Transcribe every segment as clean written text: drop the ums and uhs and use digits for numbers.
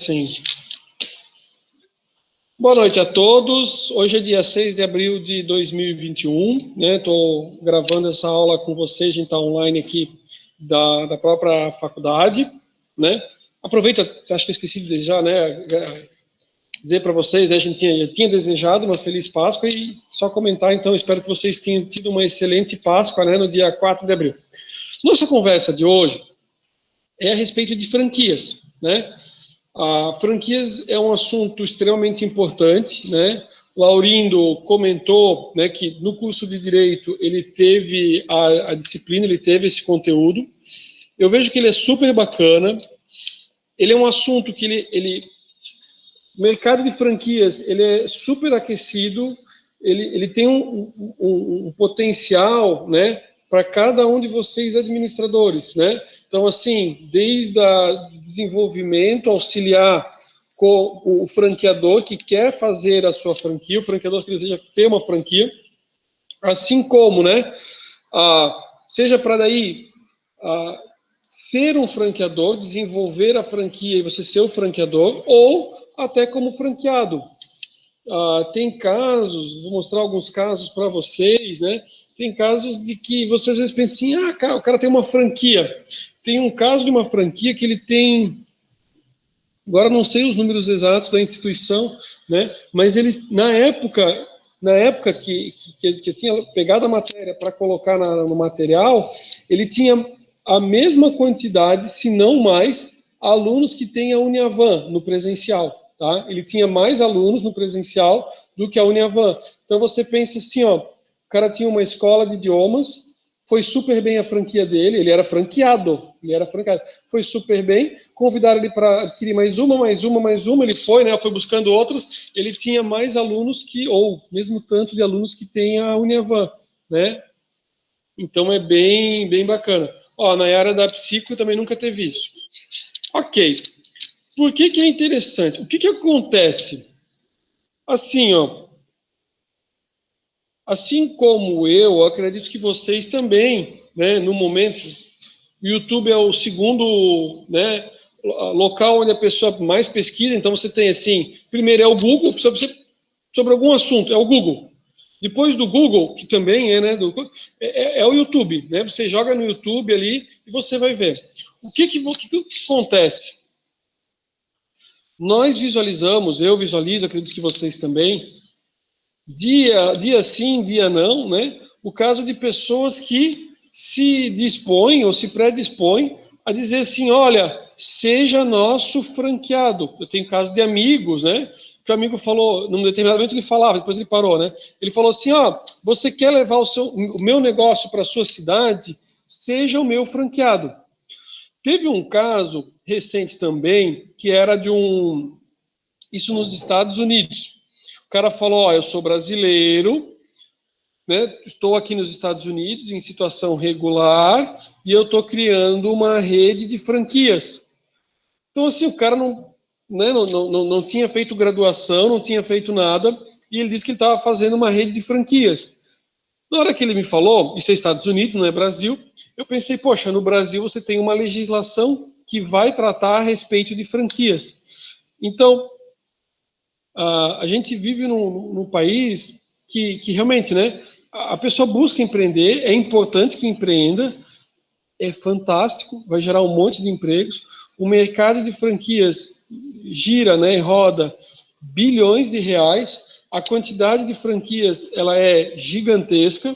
Sim. Boa noite a todos. Hoje é dia 6 de abril de 2021, né? Estou gravando essa aula com vocês, a gente está online aqui da própria faculdade, né? Aproveito, acho que eu esqueci de desejar, né? Dizer para vocês, né? A gente já tinha desejado uma feliz Páscoa e só comentar, então, espero que vocês tenham tido uma excelente Páscoa, né? No dia 4 de abril. Nossa conversa de hoje é a respeito de franquias, né? Franquias é um assunto extremamente importante, né? Laurindo comentou, né, que no curso de Direito ele teve a disciplina, ele teve esse conteúdo. Eu vejo que ele é super bacana. Ele é um assunto que o mercado de franquias ele é super aquecido. Ele tem um potencial, né, para cada um de vocês administradores, né? Então, assim, desde o desenvolvimento, auxiliar com o franqueador que quer fazer a sua franquia, o franqueador que deseja ter uma franquia, assim como, né, seja para daí ser um franqueador, desenvolver a franquia e você ser o franqueador, ou até como franqueado. Tem casos, vou mostrar alguns casos para vocês, né? Tem casos de que você às vezes pensa assim, cara, o cara tem uma franquia. Tem um caso de uma franquia que ele tem, agora não sei os números exatos da instituição, né? Mas ele, na época que eu tinha pegado a matéria para colocar no material, ele tinha a mesma quantidade, se não mais, alunos que tem a Uniavan no presencial. Tá? Ele tinha mais alunos no presencial do que a Uniavan. Então você pensa assim, ó, o cara tinha uma escola de idiomas, foi super bem a franquia dele, ele era franqueado, foi super bem, convidaram ele para adquirir mais uma, ele foi, né, foi buscando outras, ele tinha mais alunos ou mesmo tanto de alunos que tem a Uniavan, né? Então é bem bacana. Ó, na área da psico também nunca teve isso. Ok. Por que é interessante? O que acontece? Assim, ó, assim como eu acredito que vocês também, né, no momento, o YouTube é o segundo, né, local onde a pessoa mais pesquisa, então você tem assim, primeiro é o Google, sobre algum assunto, é o Google. Depois do Google, que também é, né, é o YouTube, né? Você joga no YouTube ali e você vai ver. O que acontece? Nós visualizamos, eu visualizo, acredito que vocês também, dia sim, dia não, né? O caso de pessoas que se dispõem ou se predispõem a dizer assim, olha, seja nosso franqueado. Eu tenho caso de amigos, né? Que o amigo falou, num determinado momento ele falava, depois ele parou, né? Ele falou assim, você quer levar o meu negócio para a sua cidade? Seja o meu franqueado. Teve um caso recente também, que era isso nos Estados Unidos. O cara falou, eu sou brasileiro, né, estou aqui nos Estados Unidos em situação regular e eu estou criando uma rede de franquias. Então, assim, o cara não tinha feito graduação, não tinha feito nada, e ele disse que ele estava fazendo uma rede de franquias. Na hora que ele me falou, isso é Estados Unidos, não é Brasil, eu pensei, poxa, no Brasil você tem uma legislação que vai tratar a respeito de franquias. Então, a gente vive num país que realmente, né, a pessoa busca empreender, é importante que empreenda, é fantástico, vai gerar um monte de empregos, o mercado de franquias gira, né, roda bilhões de reais, a quantidade de franquias ela é gigantesca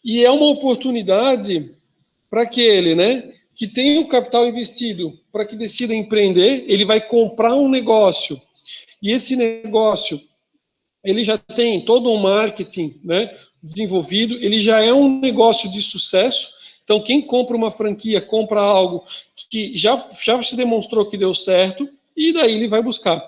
e é uma oportunidade para aquele, né, que tem o capital investido, para que decida empreender, ele vai comprar um negócio e esse negócio ele já tem todo um marketing, né, desenvolvido, ele já é um negócio de sucesso. Então, quem compra uma franquia, compra algo que já se demonstrou que deu certo, e daí ele vai buscar.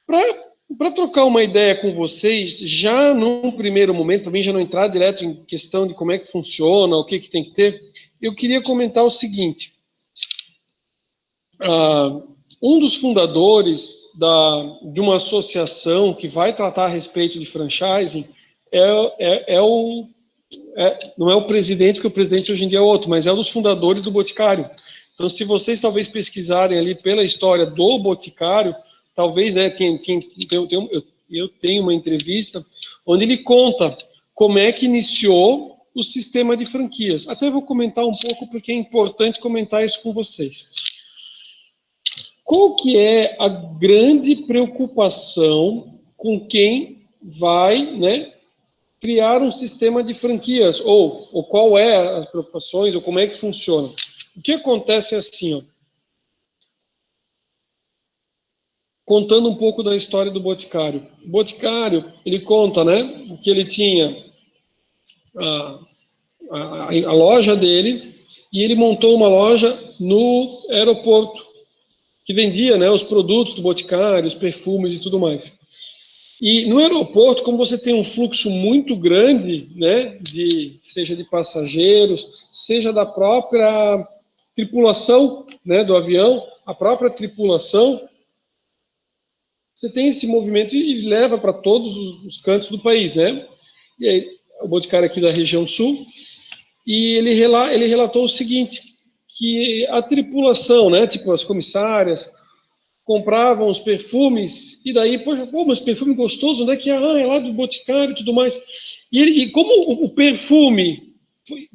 Para trocar uma ideia com vocês, já num primeiro momento, para mim já não entrar direto em questão de como é que funciona, o que tem que ter, eu queria comentar o seguinte. Um dos fundadores de uma associação que vai tratar a respeito de franchising não é o presidente, porque o presidente hoje em dia é outro, mas é um dos fundadores do Boticário, Então, se vocês talvez pesquisarem ali pela história do Boticário, talvez, né, eu tenho uma entrevista onde ele conta como é que iniciou o sistema de franquias. Até vou comentar um pouco, porque é importante comentar isso com vocês. Qual que é a grande preocupação com quem vai, né, criar um sistema de franquias? Ou qual é as preocupações, ou como é que funciona? O que acontece é assim, ó. Contando um pouco da história do Boticário. O Boticário, ele conta, né, que ele tinha a loja dele, e ele montou uma loja no aeroporto, que vendia, né, os produtos do Boticário, os perfumes e tudo mais. E no aeroporto, como você tem um fluxo muito grande, né, seja de passageiros, seja da própria tripulação, né, do avião, a própria tripulação, você tem esse movimento e leva para todos os cantos do país, né? E aí, o Boticário aqui da região sul, e ele relatou o seguinte, que a tripulação, né, tipo as comissárias, compravam os perfumes, e daí, poxa, pô, mas perfume gostoso, onde é que é? Ah, é lá do Boticário e tudo mais. E como o perfume,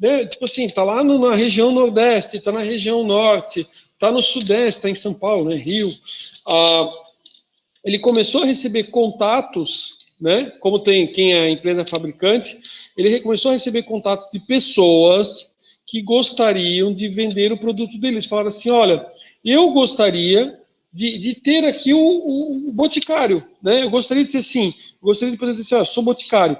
né, tipo assim, tá lá na região nordeste, tá na região norte, tá no sudeste, tá em São Paulo, né, Rio, ele começou a receber contatos, né, como tem quem é a empresa fabricante, ele começou a receber contatos de pessoas que gostariam de vender o produto deles. Falaram assim, olha, eu gostaria de ter aqui o Boticário, né? Eu gostaria de ser assim, gostaria de poder dizer assim, sou Boticário.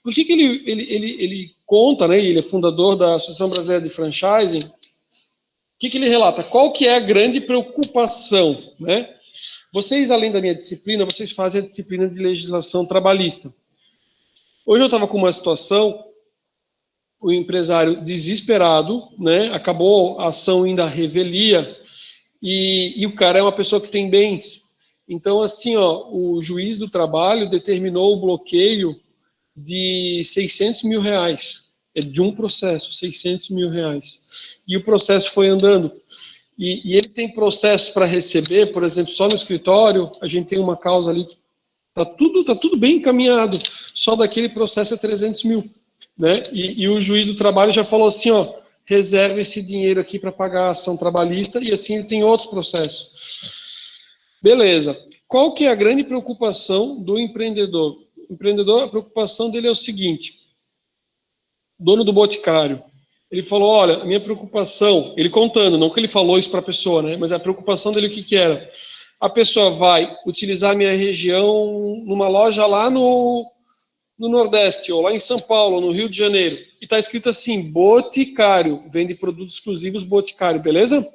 Por que ele conta, né? Ele é fundador da Associação Brasileira de Franchising. O que ele relata? Qual que é a grande preocupação, né? Vocês, além da minha disciplina, vocês fazem a disciplina de legislação trabalhista. Hoje eu estava com uma situação, o empresário desesperado, né? Acabou a ação indo à revelia, e o cara é uma pessoa que tem bens. Então, assim, ó, o juiz do trabalho determinou o bloqueio de 600 mil reais. É de um processo, 600 mil reais. E o processo foi andando. E ele tem processos para receber, por exemplo, só no escritório, a gente tem uma causa ali que tá tudo bem encaminhado, só daquele processo é 300 mil. Né? E o juiz do trabalho já falou assim, ó, reserva esse dinheiro aqui para pagar a ação trabalhista, e assim ele tem outros processos. Beleza. Qual que é a grande preocupação do empreendedor? O empreendedor, a preocupação dele é o seguinte, dono do Boticário, ele falou, olha, a minha preocupação, ele contando, não que ele falou isso para a pessoa, né, mas a preocupação dele o que era? A pessoa vai utilizar a minha região numa loja lá no Nordeste, ou lá em São Paulo, no Rio de Janeiro, e está escrito assim, Boticário, vende produtos exclusivos Boticário, beleza?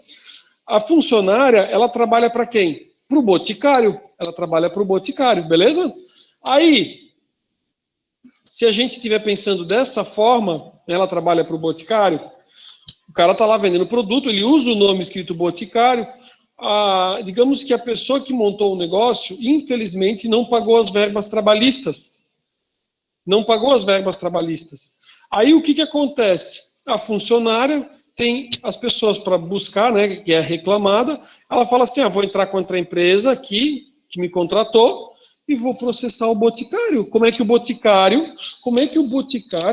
A funcionária, ela trabalha para quem? Para o Boticário, ela trabalha para o Boticário, beleza? Aí, se a gente estiver pensando dessa forma, ela trabalha para o Boticário, o cara está lá vendendo produto, ele usa o nome escrito Boticário, digamos que a pessoa que montou o negócio, infelizmente, não pagou as verbas trabalhistas. Não pagou as verbas trabalhistas. Aí o que acontece? A funcionária tem as pessoas para buscar, né, que é reclamada, ela fala assim, vou entrar contra a empresa aqui, que me contratou, e vou processar o Boticário. Como é que o Boticário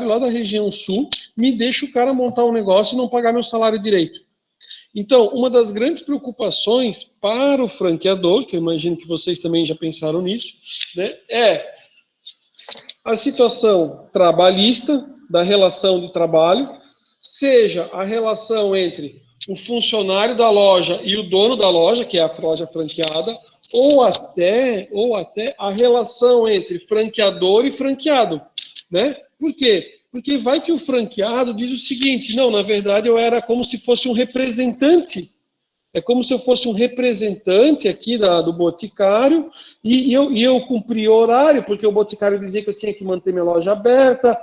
lá da região sul me deixa o cara montar um negócio e não pagar meu salário direito? Então, uma das grandes preocupações para o franqueador, que eu imagino que vocês também já pensaram nisso, né, é a situação trabalhista, da relação de trabalho, seja a relação entre o funcionário da loja e o dono da loja, que é a loja franqueada, ou até a relação entre franqueador e franqueado, né? Por quê? Porque vai que o franqueado diz o seguinte, não, na verdade eu era como se fosse um representante. É como se eu fosse um representante aqui do Boticário e eu cumpri horário, porque o Boticário dizia que eu tinha que manter minha loja aberta.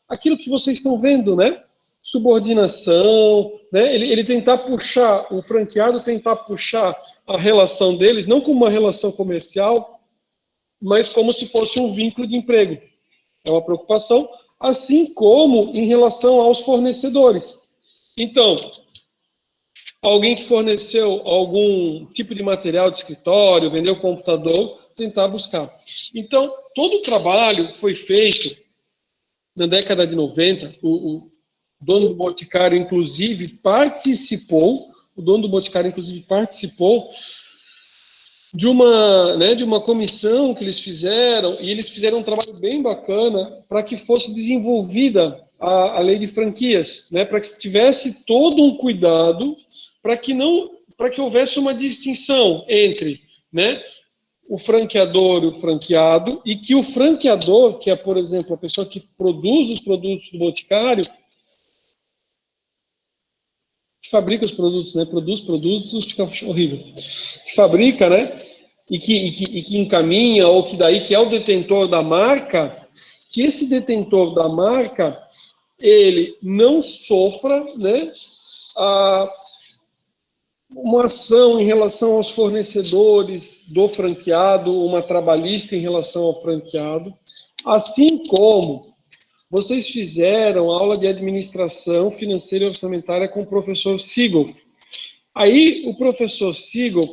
Aquilo que vocês estão vendo, né? Subordinação, né? Ele tentar puxar, o franqueado tentar puxar a relação deles, não como uma relação comercial, mas como se fosse um vínculo de emprego. É uma preocupação, assim como em relação aos fornecedores. Então, alguém que forneceu algum tipo de material de escritório, vendeu computador, tentar buscar. Então, todo o trabalho foi feito na década de 90, o dono do Boticário, inclusive, participou de uma comissão que eles fizeram, e eles fizeram um trabalho bem bacana para que fosse desenvolvida a lei de franquias, né, para que tivesse todo um cuidado para que houvesse uma distinção entre, né, o franqueador e o franqueado, e que o franqueador, que é, por exemplo, a pessoa que produz os produtos do Boticário, que fabrica os produtos, né, produz produtos, fica horrível, que fabrica, né, e que encaminha, ou que daí que é o detentor da marca, que esse detentor da marca, ele não sofra, né, uma ação em relação aos fornecedores do franqueado, uma trabalhista em relação ao franqueado, assim como vocês fizeram aula de administração financeira e orçamentária com o professor Siegel. Aí, o professor Siegel,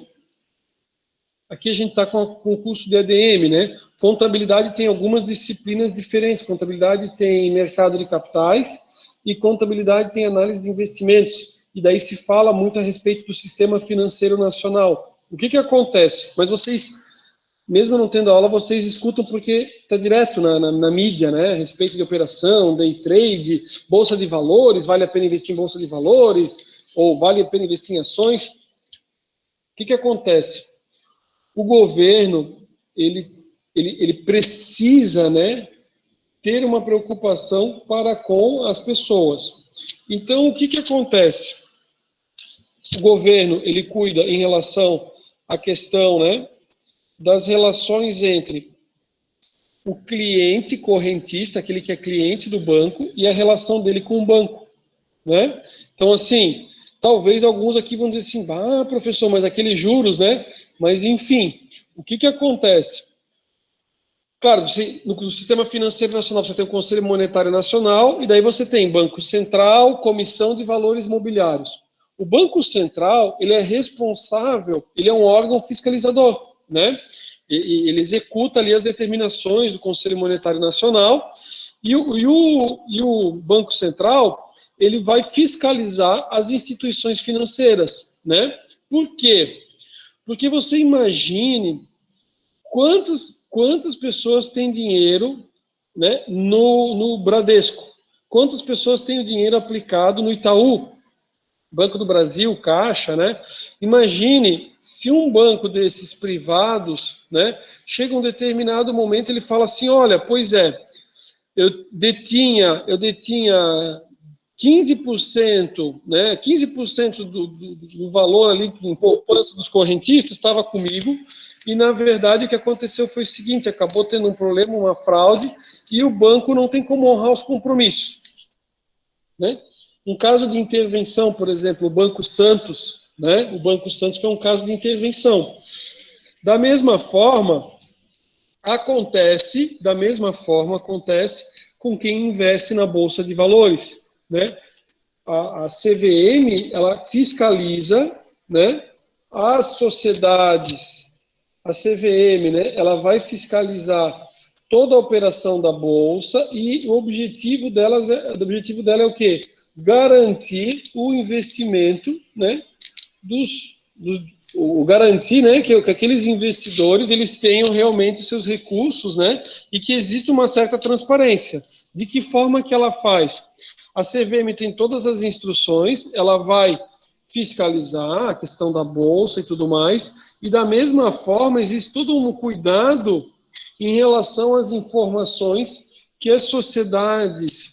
aqui a gente está com o curso de ADM, né? Contabilidade tem algumas disciplinas diferentes. Contabilidade tem mercado de capitais e contabilidade tem análise de investimentos. E daí se fala muito a respeito do sistema financeiro nacional. O que acontece? Mas vocês, mesmo não tendo aula, vocês escutam porque está direto na mídia, né? A respeito de operação, day trade, bolsa de valores, vale a pena investir em bolsa de valores, ou vale a pena investir em ações. O que acontece? O governo, ele precisa, né, ter uma preocupação para com as pessoas. Então, o que acontece? O governo, ele cuida em relação à questão, né, das relações entre o cliente correntista, aquele que é cliente do banco, e a relação dele com o banco, né? Então, assim, talvez alguns aqui vão dizer assim, ah, professor, mas aqueles juros, né? Mas, enfim, o que acontece? Claro, no sistema financeiro nacional você tem o Conselho Monetário Nacional, e daí você tem Banco Central, Comissão de Valores Mobiliários. O Banco Central, ele é responsável, ele é um órgão fiscalizador, né? Ele executa ali as determinações do Conselho Monetário Nacional, e o Banco Central, ele vai fiscalizar as instituições financeiras, né? Por quê? Porque você imagine quantas pessoas têm dinheiro, né, no Bradesco? Quantas pessoas têm o dinheiro aplicado no Itaú? Banco do Brasil, Caixa, né? Imagine se um banco desses privados, né, chega um determinado momento, ele fala assim, olha, pois é, eu detinha 15%, né, 15% do valor ali em poupança dos correntistas estava comigo, e na verdade o que aconteceu foi o seguinte, acabou tendo um problema, uma fraude, e o banco não tem como honrar os compromissos, né? Um caso de intervenção, por exemplo, o Banco Santos, né? O Banco Santos foi um caso de intervenção. Da mesma forma acontece com quem investe na Bolsa de Valores, né? A CVM, ela fiscaliza, né, as sociedades, a CVM, né, ela vai fiscalizar toda a operação da Bolsa, e o objetivo dela é o quê? Garantir o investimento, né, garantir, né, que aqueles investidores eles tenham realmente seus recursos, né, e que exista uma certa transparência. De que forma que ela faz? A CVM tem todas as instruções, ela vai fiscalizar a questão da bolsa e tudo mais, e da mesma forma existe todo um cuidado em relação às informações que as sociedades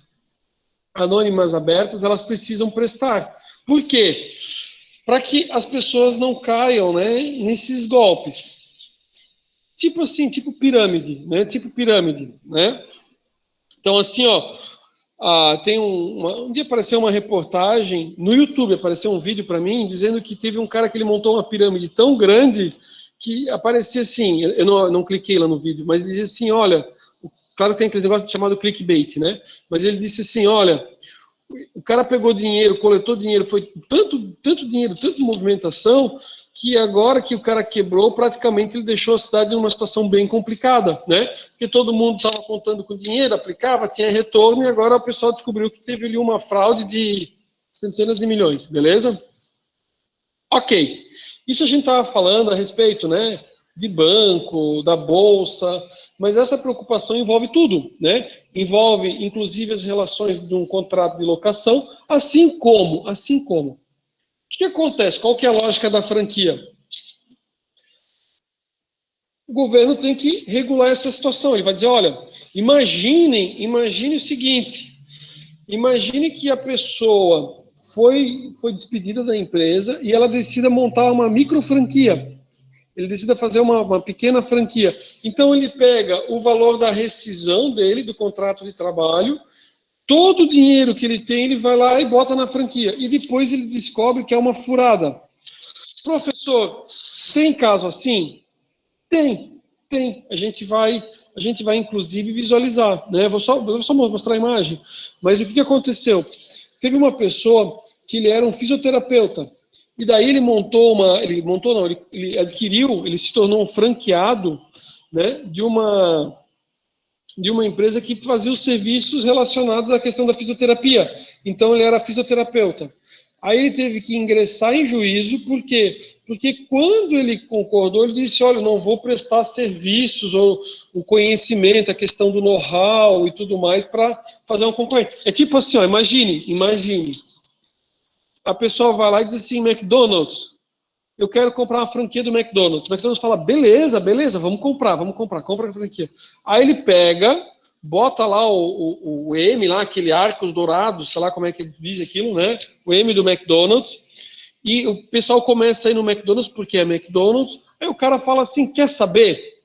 anônimas abertas elas precisam prestar. Por quê? Para que as pessoas não caiam, né, nesses golpes. Tipo assim, tipo pirâmide, né? Tipo pirâmide, né? Então, assim, ó, tem um dia apareceu uma reportagem no YouTube, apareceu um vídeo para mim dizendo que teve um cara que ele montou uma pirâmide tão grande que aparecia assim, eu não cliquei lá no vídeo, mas ele dizia assim, olha, claro que tem aquele negócio chamado clickbait, né? Mas ele disse assim, olha, O cara pegou dinheiro, coletou dinheiro, foi tanto dinheiro, tanta movimentação, que agora que o cara quebrou, praticamente ele deixou a cidade numa situação bem complicada, né? Porque todo mundo estava contando com dinheiro, aplicava, tinha retorno, e agora o pessoal descobriu que teve ali uma fraude de centenas de milhões, beleza? Ok. Isso a gente estava falando a respeito, né? De banco, da bolsa, mas essa preocupação envolve tudo, né? Envolve, inclusive, as relações de um contrato de locação, assim como. O que acontece? Qual que é a lógica da franquia? O governo tem que regular essa situação. Ele vai dizer, olha, imagine o seguinte, imagine que a pessoa foi despedida da empresa e ela decida montar uma micro franquia. Ele decida fazer uma pequena franquia. Então ele pega o valor da rescisão dele, do contrato de trabalho, todo o dinheiro que ele tem, ele vai lá e bota na franquia. E depois ele descobre que é uma furada. Professor, tem caso assim? Tem. A gente vai inclusive visualizar, né? Vou só mostrar a imagem. Mas o que aconteceu? Teve uma pessoa que ele era um fisioterapeuta. E daí ele adquiriu, ele se tornou um franqueado, né, de uma empresa que fazia os serviços relacionados à questão da fisioterapia. Então ele era fisioterapeuta. Aí ele teve que ingressar em juízo, por quê? Porque quando ele concordou, ele disse, olha, não vou prestar serviços ou o conhecimento, a questão do know-how e tudo mais para fazer um concorrente. É tipo assim, ó, imagine. A pessoa vai lá e diz assim, McDonald's, eu quero comprar uma franquia do McDonald's. O McDonald's fala, beleza, vamos comprar, compra a franquia. Aí ele pega, bota lá o M, lá, aquele Arcos Dourados, sei lá como é que ele diz aquilo, né? O M do McDonald's. E o pessoal começa a ir no McDonald's porque é McDonald's. Aí o cara fala assim, quer saber?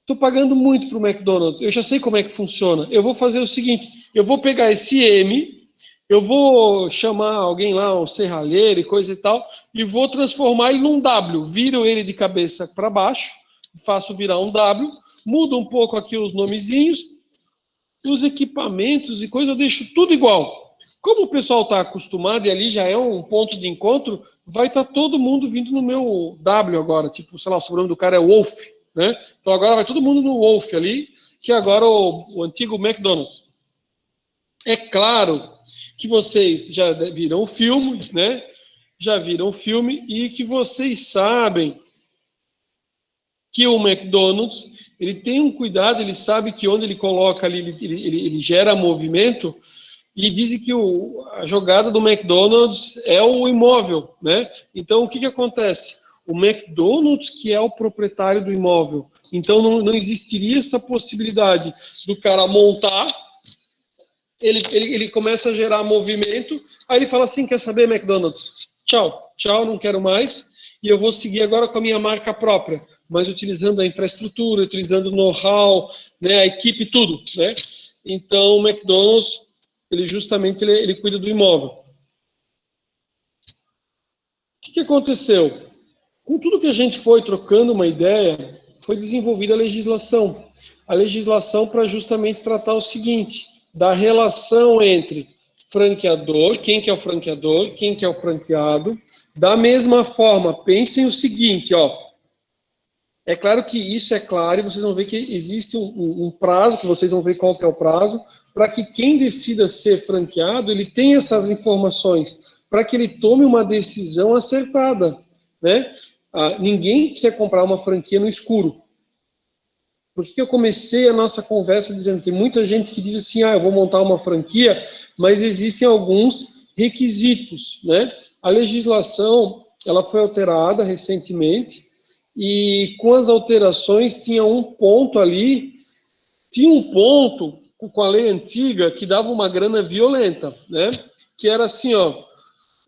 Estou pagando muito para o McDonald's, eu já sei como é que funciona. Eu vou fazer o seguinte, eu vou pegar esse M, eu vou chamar alguém lá, um serralheiro e coisa e tal, e vou transformar ele num W. Viro ele de cabeça para baixo, faço virar um W, mudo um pouco aqui os nomezinhos, os equipamentos e coisa, eu deixo tudo igual. Como o pessoal está acostumado e ali já é um ponto de encontro, vai estar todo mundo vindo no meu W agora. Tipo, sei lá, o sobrenome do cara é Wolf, né? Então agora vai todo mundo no Wolf ali, que é agora o antigo McDonald's. É claro que vocês já viram o filme, né? Já viram o filme e que vocês sabem que o McDonald's, ele tem um cuidado, ele sabe que onde ele coloca ali, ele gera movimento, e dizem que a jogada do McDonald's é o imóvel, né? Então, o que acontece? O McDonald's que é o proprietário do imóvel. Então, não existiria essa possibilidade do cara montar, ele começa a gerar movimento, aí ele fala assim, quer saber, McDonald's? Tchau, não quero mais, e eu vou seguir agora com a minha marca própria, mas utilizando a infraestrutura, utilizando o know-how, né, a equipe, tudo, né? Então, o McDonald's, ele cuida do imóvel. O que aconteceu? Com tudo que a gente foi trocando uma ideia, foi desenvolvida a legislação. A legislação para justamente tratar o seguinte, da relação entre franqueador, quem que é o franqueador, quem que é o franqueado. Da mesma forma, pensem o seguinte, ó, é claro que isso é claro e vocês vão ver que existe um prazo, que vocês vão ver qual que é o prazo, para que quem decida ser franqueado, ele tenha essas informações, para que ele tome uma decisão acertada, né? Ninguém quer comprar uma franquia no escuro. Por que eu comecei a nossa conversa dizendo que tem muita gente que diz assim, eu vou montar uma franquia, mas existem alguns requisitos, né? A legislação, ela foi alterada recentemente, e com as alterações tinha um ponto com a lei antiga que dava uma grana violenta, né? Que era assim, ó,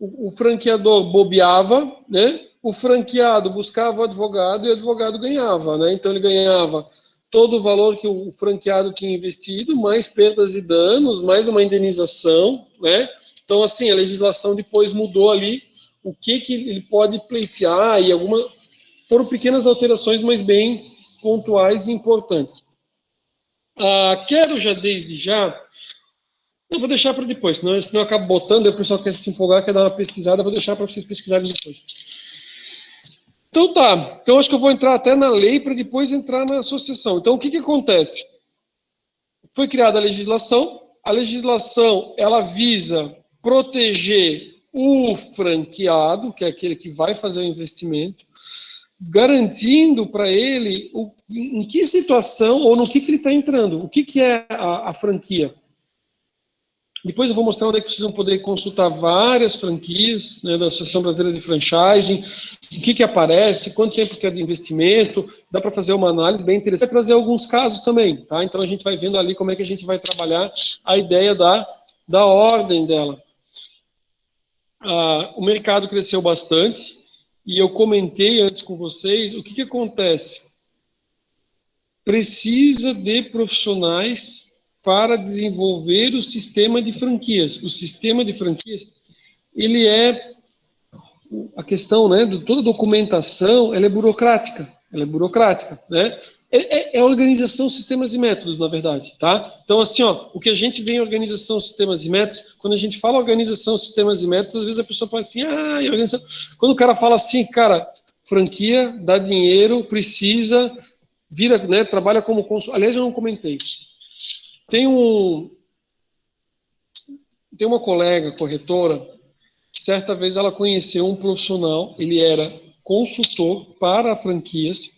o franqueador bobeava, né? O franqueado buscava o advogado e o advogado ganhava, né? Então ele ganhava todo o valor que o franqueado tinha investido, mais perdas e danos, mais uma indenização, né? Então assim, a legislação depois mudou ali o que ele pode pleitear e foram pequenas alterações, mas bem pontuais e importantes. Quero já desde já Eu vou deixar para depois, senão eu acabo botando, aí o pessoal quer se empolgar, quer dar uma pesquisada, eu vou deixar para vocês pesquisarem depois. Então tá, então acho que eu vou entrar até na lei para depois entrar na associação. Então o que acontece? Foi criada a legislação ela visa proteger o franqueado, que é aquele que vai fazer o investimento, garantindo para ele em que situação ou no que ele está entrando, o que é a franquia. Depois eu vou mostrar onde é que vocês vão poder consultar várias franquias, né, da Associação Brasileira de Franchising, o que aparece, quanto tempo que é de investimento, dá para fazer uma análise bem interessante. Vai trazer alguns casos também, tá? Então a gente vai vendo ali como é que a gente vai trabalhar a ideia da ordem dela. O mercado cresceu bastante, e eu comentei antes com vocês, o que acontece? Precisa de profissionais para desenvolver o sistema de franquias. O sistema de franquias, ele é a questão, né, de toda a documentação, ela é burocrática, né? É organização, sistemas e métodos, na verdade, tá? Então, assim, ó, o que a gente vê em organização, sistemas e métodos, quando a gente fala organização, sistemas e métodos, às vezes a pessoa fala assim, organização. Quando o cara fala assim, cara, franquia, dá dinheiro, precisa, vira, né, trabalha como consultor. Aliás, eu não comentei. Tem uma colega corretora, certa vez ela conheceu um profissional, ele era consultor para franquias,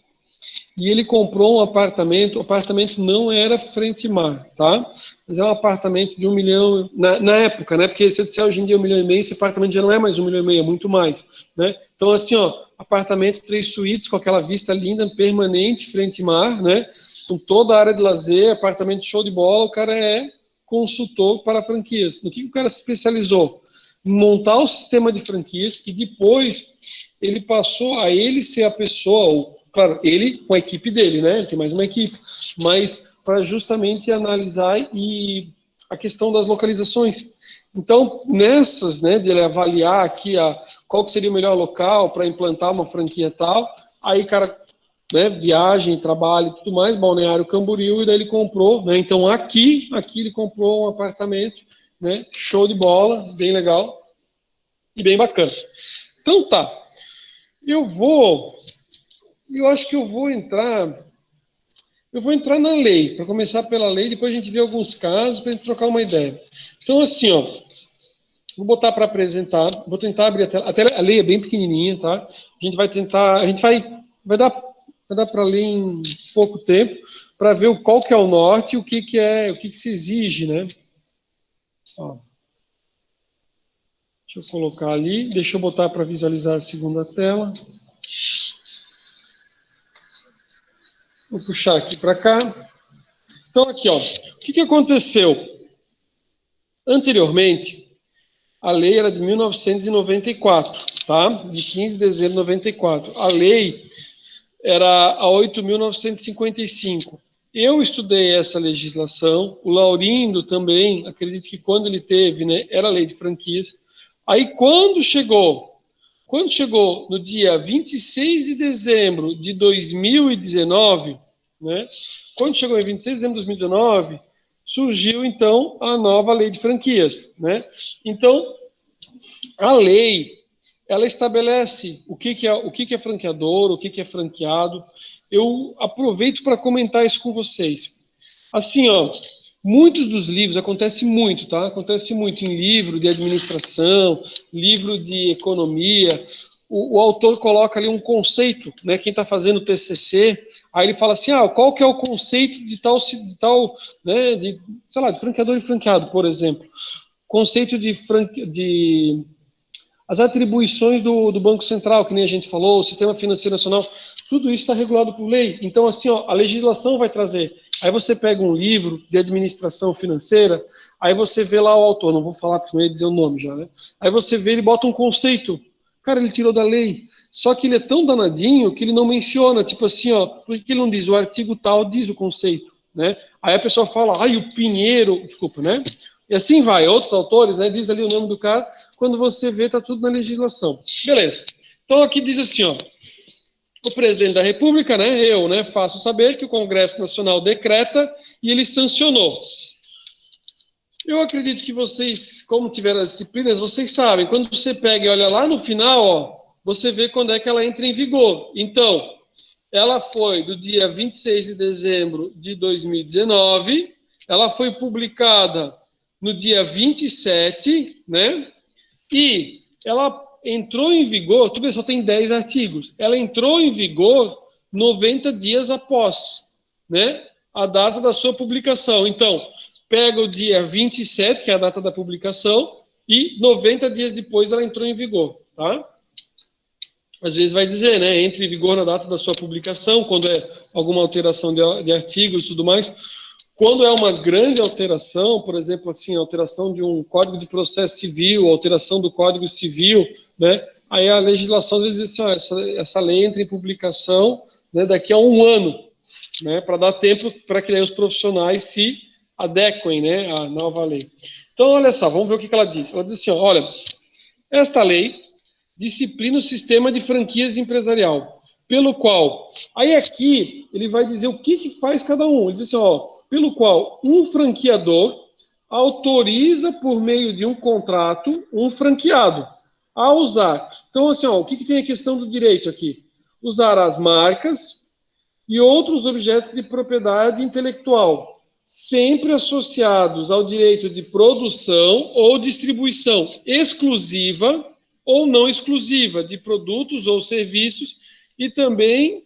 e ele comprou um apartamento, o apartamento não era frente mar, tá? Mas é um apartamento de 1 milhão, na época, né? Porque se eu disser hoje em dia 1,5 milhão, esse apartamento já não é mais 1,5 milhão, é muito mais, né? Então, assim, ó, apartamento 3 suítes, com aquela vista linda, permanente, frente mar, né? Com toda a área de lazer, apartamento show de bola, o cara é consultor para franquias. No que o cara se especializou? Em montar o sistema de franquias e depois ele passou a ele ser a pessoa, claro, ele com a equipe dele, né? Ele tem mais uma equipe, mas para justamente analisar e a questão das localizações. Então, nessas, né, de ele avaliar aqui qual que seria o melhor local para implantar uma franquia tal, aí, cara, né, viagem, trabalho e tudo mais, Balneário Camboriú, e daí ele comprou, né? Então, aqui ele comprou um apartamento, né? Show de bola, bem legal e bem bacana. Então, tá. Eu acho que eu vou entrar na lei, para começar pela lei, depois a gente vê alguns casos para a gente trocar uma ideia. Então, assim, ó, vou botar para apresentar, vou tentar abrir a tela, a lei é bem pequenininha, tá? A gente vai dar para ler em pouco tempo, para ver qual que é o norte e o que se exige, né? Ó, deixa eu colocar ali, deixa eu botar para visualizar a segunda tela. Vou puxar aqui para cá. Então, aqui, ó, o que aconteceu? Anteriormente, a lei era de 1994, tá? De 15 de dezembro de 94. A lei era a 8.955. Eu estudei essa legislação, o Laurindo também, acredito que quando ele teve, né, era a lei de franquias. Aí, quando chegou no dia 26 de dezembro de 2019, né, quando chegou em 26 de dezembro de 2019, surgiu, então, a nova lei de franquias, né? Então, a lei, ela estabelece o que é franqueador, o que é franqueado. Eu aproveito para comentar isso com vocês. Assim, ó, muitos dos livros, acontece muito, tá? Acontece muito em livro de administração, livro de economia. O autor coloca ali um conceito, né? Quem está fazendo o TCC, aí ele fala assim, qual que é o conceito de tal, né? Sei lá, de franqueador e franqueado, por exemplo. Conceito de as atribuições do Banco Central, que nem a gente falou, o Sistema Financeiro Nacional, tudo isso está regulado por lei. Então, assim, ó, a legislação vai trazer. Aí você pega um livro de administração financeira, aí você vê lá o autor, não vou falar porque não ia dizer o nome já, né? Aí você vê, ele bota um conceito. Cara, ele tirou da lei. Só que ele é tão danadinho que ele não menciona, tipo assim, ó, por que ele não diz o artigo tal, diz o conceito, né? Aí a pessoa fala, o Pinheiro, desculpa, né? E assim vai, outros autores, né, diz ali o nome do cara, quando você vê, está tudo na legislação. Beleza. Então aqui diz assim, ó, o presidente da República, né, eu, né, faço saber que o Congresso Nacional decreta e ele sancionou. Eu acredito que vocês, como tiveram as disciplinas, vocês sabem, quando você pega e olha lá no final, ó, você vê quando é que ela entra em vigor. Então, ela foi do dia 26 de dezembro de 2019, ela foi publicada no dia 27, né? E ela entrou em vigor, tu vê, só tem 10 artigos. Ela entrou em vigor 90 dias após, né, a data da sua publicação. Então, pega o dia 27, que é a data da publicação, e 90 dias depois ela entrou em vigor, tá? Às vezes vai dizer, né, entre em vigor na data da sua publicação, quando é alguma alteração de artigos e tudo mais. Quando é uma grande alteração, por exemplo, assim, alteração de um Código de Processo Civil, alteração do Código Civil, né, aí a legislação às vezes diz assim, ó, essa lei entra em publicação, né, daqui a um ano, né, para dar tempo para que aí os profissionais se adequem, né, à nova lei. Então, olha só, vamos ver o que ela diz. Ela diz assim, ó, olha, esta lei disciplina o sistema de franquias empresarial, pelo qual, aí aqui ele vai dizer o que faz cada um. Ele diz assim, ó, pelo qual um franqueador autoriza por meio de um contrato um franqueado a usar. Então, assim, ó, o que tem a questão do direito aqui? Usar as marcas e outros objetos de propriedade intelectual, sempre associados ao direito de produção ou distribuição exclusiva ou não exclusiva de produtos ou serviços e também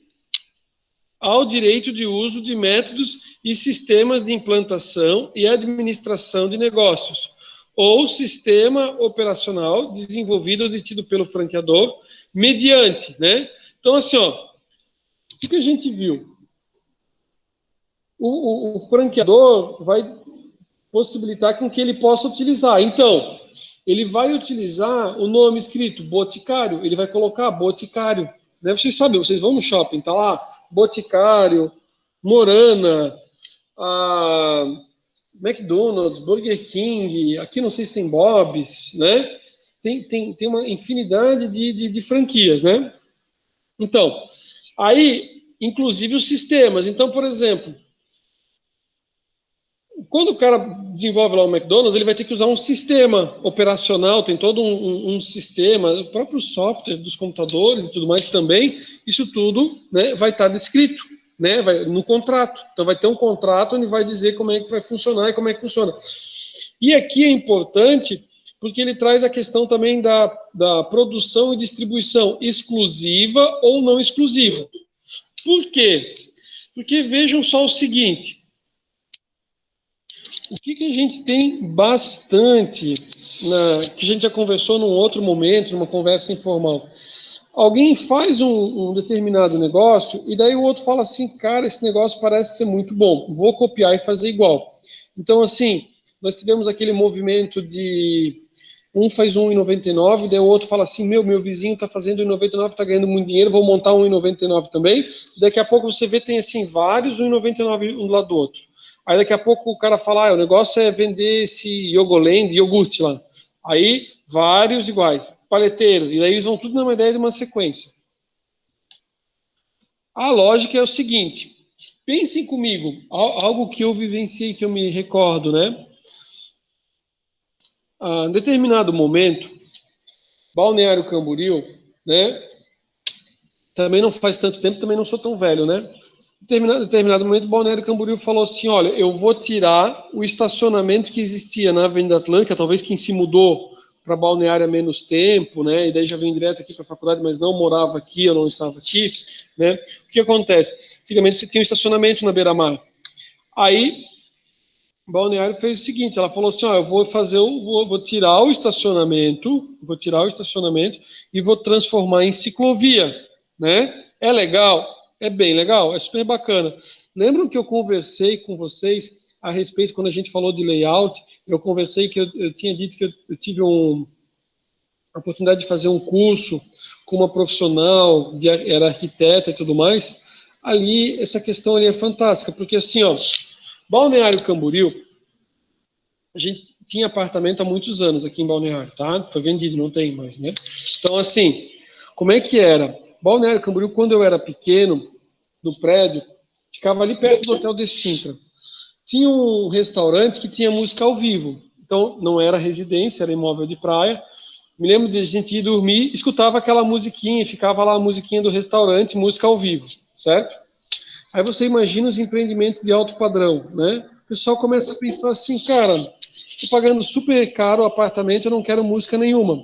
ao direito de uso de métodos e sistemas de implantação e administração de negócios, ou sistema operacional desenvolvido ou detido pelo franqueador mediante, né? Então, assim, ó, o que a gente viu? O franqueador vai possibilitar com que ele possa utilizar. Então, ele vai utilizar o nome escrito Boticário, ele vai colocar Boticário. Né? Vocês sabem, vocês vão no shopping, tá lá, Boticário, Morana, McDonald's, Burger King, aqui não sei se tem Bob's, né? Tem uma infinidade de franquias, né? Então, aí, inclusive os sistemas. Então, por exemplo, quando o cara desenvolve lá o McDonald's, ele vai ter que usar um sistema operacional, tem todo um sistema, o próprio software dos computadores e tudo mais também, isso tudo, né, vai estar descrito, né, no contrato. Então vai ter um contrato onde vai dizer como é que vai funcionar e como é que funciona. E aqui é importante porque ele traz a questão também da produção e distribuição exclusiva ou não exclusiva. Por quê? Porque vejam só o seguinte, o que a gente tem bastante, que a gente já conversou num outro momento, numa conversa informal. Alguém faz um determinado negócio e daí o outro fala assim, cara, esse negócio parece ser muito bom, vou copiar e fazer igual. Então, assim, nós tivemos aquele movimento de um faz 1,99, daí o outro fala assim, meu vizinho está fazendo 1,99, está ganhando muito dinheiro, vou montar 1,99 também. Daqui a pouco você vê, tem assim, vários 1,99 um do lado do outro. Aí daqui a pouco o cara fala, o negócio é vender esse Yogoland, iogurte lá. Aí, vários iguais, paleteiro, e daí eles vão tudo numa ideia de uma sequência. A lógica é o seguinte, pensem comigo, algo que eu vivenciei, que eu me recordo, né? Em determinado momento, Balneário Camboriú, né? Também não faz tanto tempo, também não sou tão velho, né? Em determinado momento, Balneário Camboriú falou assim, olha, eu vou tirar o estacionamento que existia na Avenida Atlântica, talvez quem se mudou para Balneário há menos tempo, né? E daí já vem direto aqui para a faculdade, mas não morava aqui, eu não estava aqui, né? O que acontece? Antigamente você tinha um estacionamento na beira-mar. Aí Balneário fez o seguinte, ela falou assim, ó, eu vou fazer, vou tirar o estacionamento e vou transformar em ciclovia, né? É legal, é bem legal, é super bacana. Lembram que eu conversei com vocês a respeito, quando a gente falou de layout, eu conversei que eu tinha dito que eu tive a oportunidade de fazer um curso com uma profissional, era arquiteta e tudo mais. Ali, essa questão ali é fantástica, porque assim, ó, Balneário Camboriú, a gente tinha apartamento há muitos anos aqui em Balneário, tá? Foi vendido, não tem mais, né? Então, assim, como é que era? Balneário Camboriú, quando eu era pequeno, no prédio, ficava ali perto do Hotel de Sintra. Tinha um restaurante que tinha música ao vivo. então não era residência, era imóvel de praia. Me lembro de a gente ir dormir, escutava aquela musiquinha, ficava lá a musiquinha do restaurante, música ao vivo, certo? Aí você imagina os empreendimentos de alto padrão, né? O pessoal começa a pensar assim, cara, estou pagando super caro o apartamento, eu não quero música nenhuma.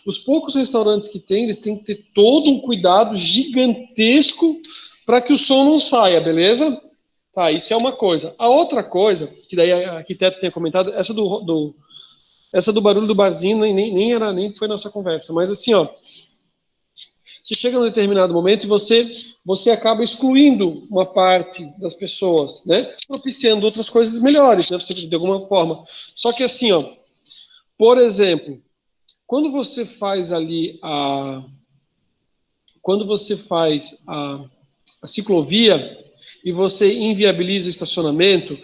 Os poucos restaurantes que tem, eles têm que ter todo um cuidado gigantesco para que o som não saia, beleza? Tá, isso é uma coisa. A outra coisa, que daí a arquiteta tinha comentado, essa do barulho do barzinho nem foi nossa conversa, mas assim, ó, você chega num determinado momento e você acaba excluindo uma parte das pessoas, né? Propiciando outras coisas melhores, né? De alguma forma. Só que assim, ó, por exemplo, quando você faz ali a ciclovia e você inviabiliza o estacionamento,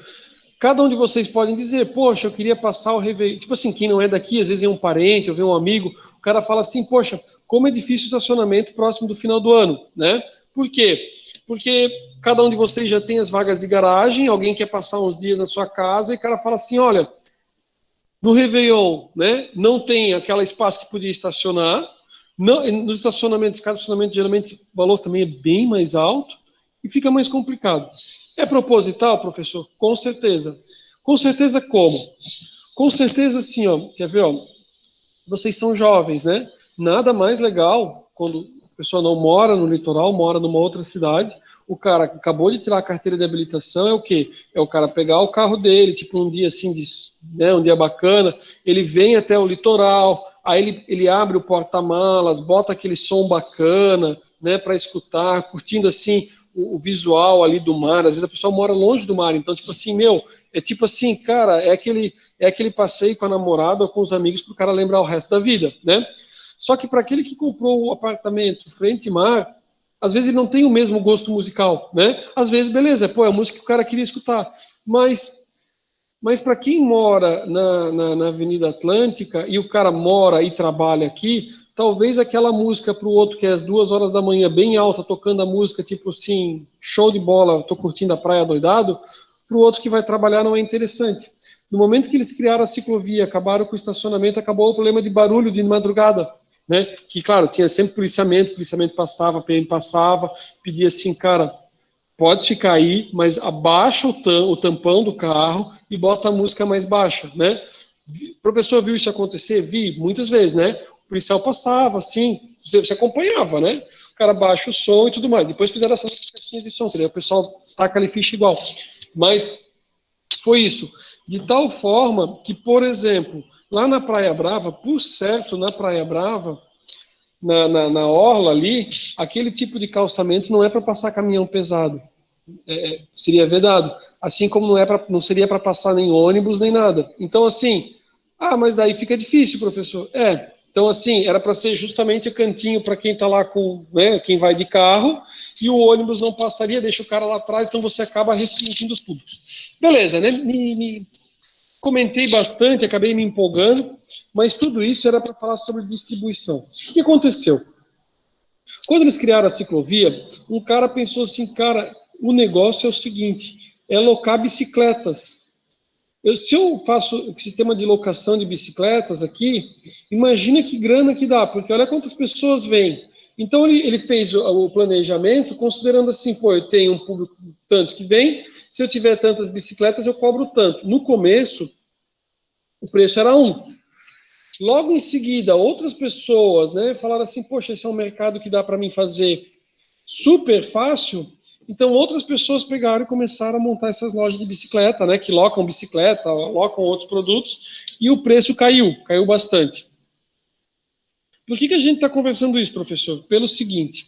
cada um de vocês podem dizer, poxa, eu queria passar o Réveillon. Tipo assim, quem não é daqui, às vezes é um parente, ou vê um amigo, o cara fala assim, poxa, como é difícil o estacionamento próximo do final do ano, né? Por quê? Porque cada um de vocês já tem as vagas de garagem, alguém quer passar uns dias na sua casa, e o cara fala assim, olha, no Réveillon, né, não tem aquele espaço que podia estacionar, nos estacionamentos, cada estacionamento geralmente o valor também é bem mais alto, e fica mais complicado. É proposital, professor? Com certeza. Com certeza como? Com certeza sim, ó. Quer ver, ó? Vocês são jovens, né? Nada mais legal quando a pessoa não mora no litoral, mora numa outra cidade, o cara acabou de tirar a carteira de habilitação, é o quê? É o cara pegar o carro dele, tipo um dia assim, né, um dia bacana, ele vem até o litoral, aí ele abre o porta-malas, bota aquele som bacana, né, para escutar, curtindo assim o visual ali do mar. Às vezes a pessoa mora longe do mar, então tipo assim, meu, é tipo assim, cara, é aquele passeio com a namorada ou com os amigos para o cara lembrar o resto da vida, né? Só que para aquele que comprou o apartamento frente mar, às vezes ele não tem o mesmo gosto musical, né? Às vezes, beleza, pô, é a música que o cara queria escutar, mas para quem mora na Avenida Atlântica e o cara mora e trabalha aqui, talvez aquela música para o outro que é às 2 horas da manhã, bem alta, tocando a música, tipo assim, show de bola, tô curtindo a praia doidado, para o outro que vai trabalhar não é interessante. No momento que eles criaram a ciclovia, acabaram com o estacionamento, acabou o problema de barulho de madrugada, né? Que, claro, tinha sempre policiamento passava, PM passava, pedia assim, cara, pode ficar aí, mas abaixa o tampão do carro e bota a música mais baixa, né? O professor viu isso acontecer? Vi, muitas vezes, né? O policial passava, assim, você acompanhava, né? O cara baixa o som e tudo mais. Depois fizeram essas caixinhas de som, que daí o pessoal taca ali ficha igual. Mas foi isso. De tal forma que, por exemplo, lá na Praia Brava, por certo, na Praia Brava, na orla ali, aquele tipo de calçamento não é para passar caminhão pesado. Seria vedado. Assim como não seria para passar nem ônibus, nem nada. Então, assim, mas daí fica difícil, professor. Então, assim, era para ser justamente o cantinho para quem está lá com, né, quem vai de carro, e o ônibus não passaria, deixa o cara lá atrás, então você acaba restringindo os públicos. Beleza, né? Comentei bastante, acabei me empolgando, mas tudo isso era para falar sobre distribuição. O que aconteceu? Quando eles criaram a ciclovia, um cara pensou assim, cara, o negócio é o seguinte, é locar bicicletas. Se eu faço sistema de locação de bicicletas aqui, imagina que grana que dá, porque olha quantas pessoas vêm. Então ele fez o planejamento considerando assim, pô, eu tenho um público tanto que vem, se eu tiver tantas bicicletas eu cobro tanto. No começo, o preço era um. Logo em seguida, outras pessoas, né, falaram assim, poxa, esse é um mercado que dá para mim fazer super fácil. Então, outras pessoas pegaram e começaram a montar essas lojas de bicicleta, né, que locam bicicleta, locam outros produtos, e o preço caiu bastante. Por que a gente está conversando isso, professor? Pelo seguinte,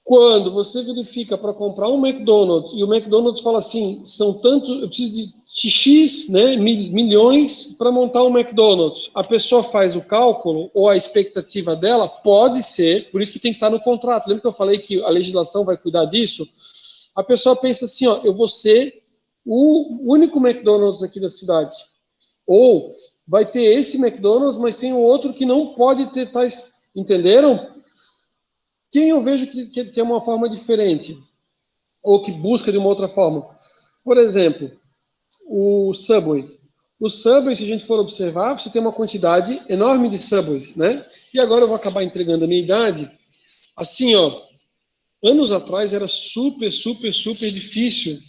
quando você verifica para comprar um McDonald's e o McDonald's fala assim, são tantos, eu preciso de X, né, milhões para montar um McDonald's. A pessoa faz o cálculo ou a expectativa dela pode ser, por isso que tem que estar no contrato. Lembra que eu falei que a legislação vai cuidar disso? A pessoa pensa assim, ó, eu vou ser o único McDonald's aqui da cidade. Ou vai ter esse McDonald's, mas tem um outro que não pode ter tais, entenderam? Quem eu vejo que é uma forma diferente, ou que busca de uma outra forma. Por exemplo, o Subway. O Subway, se a gente for observar, você tem uma quantidade enorme de Subways, né? E agora eu vou acabar entregando a minha idade. Assim, ó, anos atrás era super, super, super difícil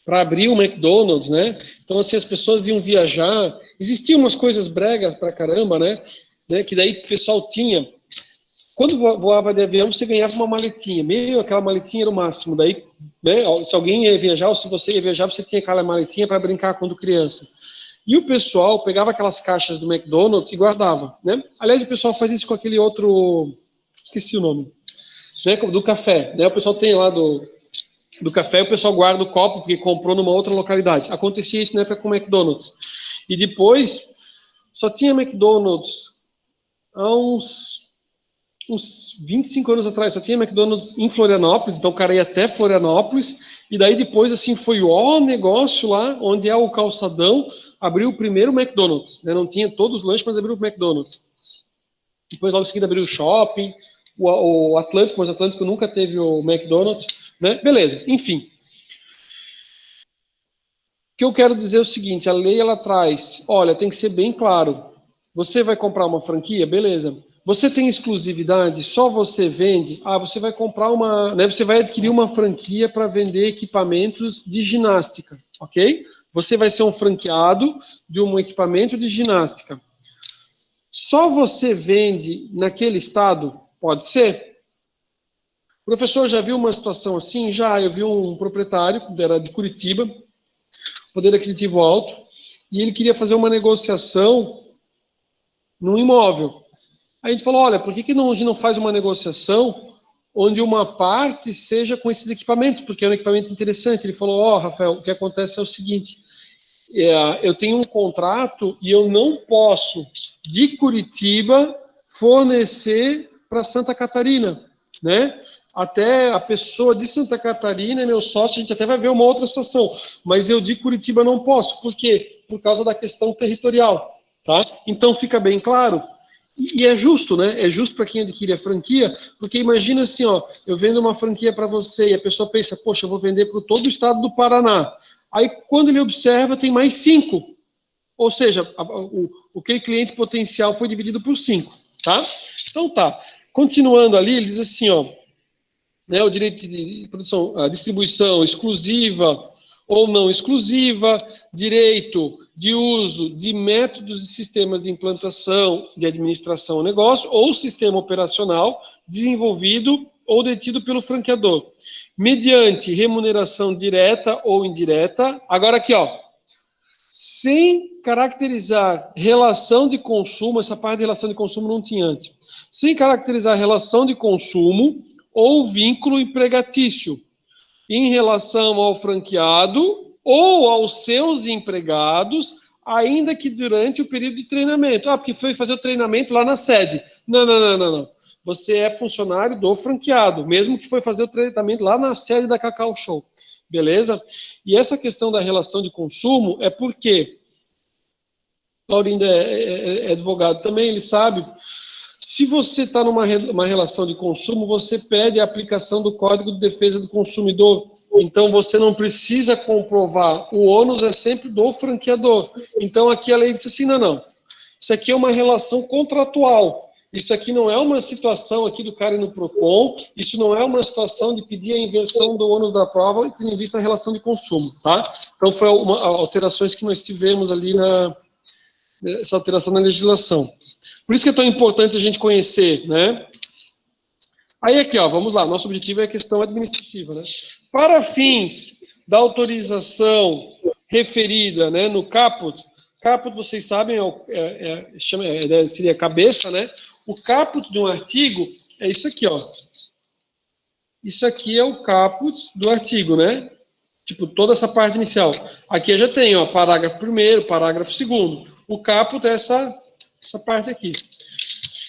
para abrir o McDonald's, né? Então, assim, as pessoas iam viajar. Existiam umas coisas bregas pra caramba, né? Que daí o pessoal tinha. Quando voava de avião, você ganhava uma maletinha. Meio aquela maletinha era o máximo. Daí, né, se alguém ia viajar, ou se você ia viajar, você tinha aquela maletinha para brincar quando criança. E o pessoal pegava aquelas caixas do McDonald's e guardava, né? Aliás, o pessoal faz isso com aquele outro... Esqueci o nome. Né, do café, né? O pessoal tem lá do café, o pessoal guarda o copo porque comprou numa outra localidade. Acontecia isso na época com o McDonald's. E depois, só tinha McDonald's há uns 25 anos atrás, só tinha McDonald's em Florianópolis, então o cara ia até Florianópolis, e daí depois, assim, foi o negócio lá, onde é o calçadão, abriu o primeiro McDonald's, né? Não tinha todos os lanches, mas abriu o McDonald's. Depois, logo em seguida, abriu o shopping, o Atlântico, mas o Atlântico nunca teve o McDonald's, né? Beleza, enfim. O que eu quero dizer é o seguinte, a lei, ela traz, olha, tem que ser bem claro, você vai comprar uma franquia, beleza, você tem exclusividade, só você vende, você vai comprar uma, né, você vai adquirir uma franquia para vender equipamentos de ginástica, ok? Você vai ser um franqueado de um equipamento de ginástica. Só você vende naquele estado? Pode ser. O professor já viu uma situação assim? Já, eu vi um proprietário, era de Curitiba, poder aquisitivo alto, e ele queria fazer uma negociação num imóvel. Aí a gente falou, olha, por que a gente não faz uma negociação onde uma parte seja com esses equipamentos? Porque é um equipamento interessante. Ele falou, Rafael, o que acontece é o seguinte, eu tenho um contrato e eu não posso, de Curitiba, fornecer para Santa Catarina, né? Até a pessoa de Santa Catarina, meu sócio, a gente até vai ver uma outra situação, mas eu de Curitiba não posso. Por quê? Por causa da questão territorial, tá? Então fica bem claro. E é justo, né? É justo para quem adquire a franquia, porque imagina assim, ó, eu vendo uma franquia para você e a pessoa pensa, poxa, eu vou vender para todo o estado do Paraná. Aí, quando ele observa, tem mais 5. Ou seja, aquele cliente potencial foi dividido por 5, tá? Então tá. Continuando ali, ele diz assim, ó, né, o direito de produção, a distribuição exclusiva ou não exclusiva, direito de uso de métodos e sistemas de implantação de administração ao negócio ou sistema operacional desenvolvido ou detido pelo franqueador, mediante remuneração direta ou indireta. Agora aqui, ó, sem caracterizar relação de consumo, essa parte de relação de consumo não tinha antes, sem caracterizar relação de consumo ou vínculo empregatício em relação ao franqueado ou aos seus empregados, ainda que durante o período de treinamento. Porque foi fazer o treinamento lá na sede. Não. Você é funcionário do franqueado, mesmo que foi fazer o treinamento lá na sede da Cacau Show. Beleza? E essa questão da relação de consumo é porque Laurindo é advogado também, ele sabe. Se você está numa relação de consumo, você pede a aplicação do Código de Defesa do Consumidor. Então, você não precisa comprovar. O ônus é sempre do franqueador. Então, aqui a lei disse assim, não. Isso aqui é uma relação contratual. Isso aqui não é uma situação aqui do cara ir no PROCON. Isso não é uma situação de pedir a inversão do ônus da prova tendo em vista a relação de consumo, tá? Então, foi alterações que nós tivemos ali essa alteração na legislação. Por isso que é tão importante a gente conhecer, né? Aí aqui, ó, vamos lá, nosso objetivo é a questão administrativa, né? Para fins da autorização referida, né, no caput, vocês sabem, seria a cabeça, né? O caput de um artigo é isso aqui, ó. Isso aqui é o caput do artigo, né? Tipo, toda essa parte inicial. Aqui eu já tenho, ó, parágrafo 1º, parágrafo 2º. O caput é essa parte aqui.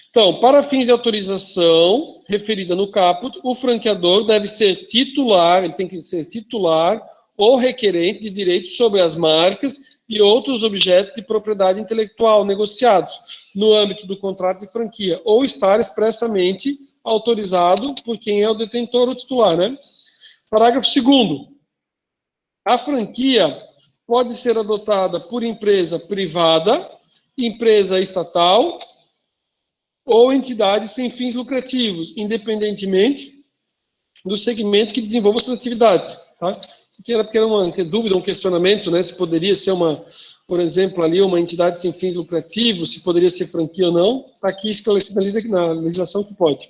Então, para fins de autorização referida no caput, o franqueador deve ser titular, ele tem que ser titular ou requerente de direitos sobre as marcas e outros objetos de propriedade intelectual negociados no âmbito do contrato de franquia, ou estar expressamente autorizado por quem é o detentor ou titular, né? Parágrafo 2º. A franquia pode ser adotada por empresa privada, empresa estatal ou entidades sem fins lucrativos, independentemente do segmento que desenvolva suas atividades. Tá? Isso aqui era porque era uma dúvida, um questionamento, né? Se poderia ser por exemplo, ali uma entidade sem fins lucrativos, se poderia ser franquia ou não. Está aqui esclarecido ali na legislação que pode.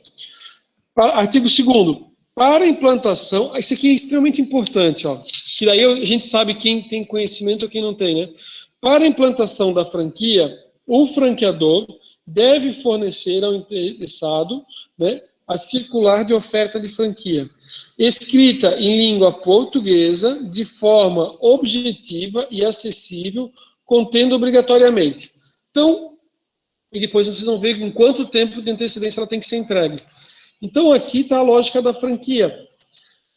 Artigo 2º. Para a implantação, isso aqui é extremamente importante, ó, que daí a gente sabe quem tem conhecimento ou quem não tem, né? Para a implantação da franquia, o franqueador deve fornecer ao interessado, né, a circular de oferta de franquia, escrita em língua portuguesa, de forma objetiva e acessível, contendo obrigatoriamente. Então, e depois vocês vão ver em quanto tempo de antecedência ela tem que ser entregue. Então, aqui está a lógica da franquia.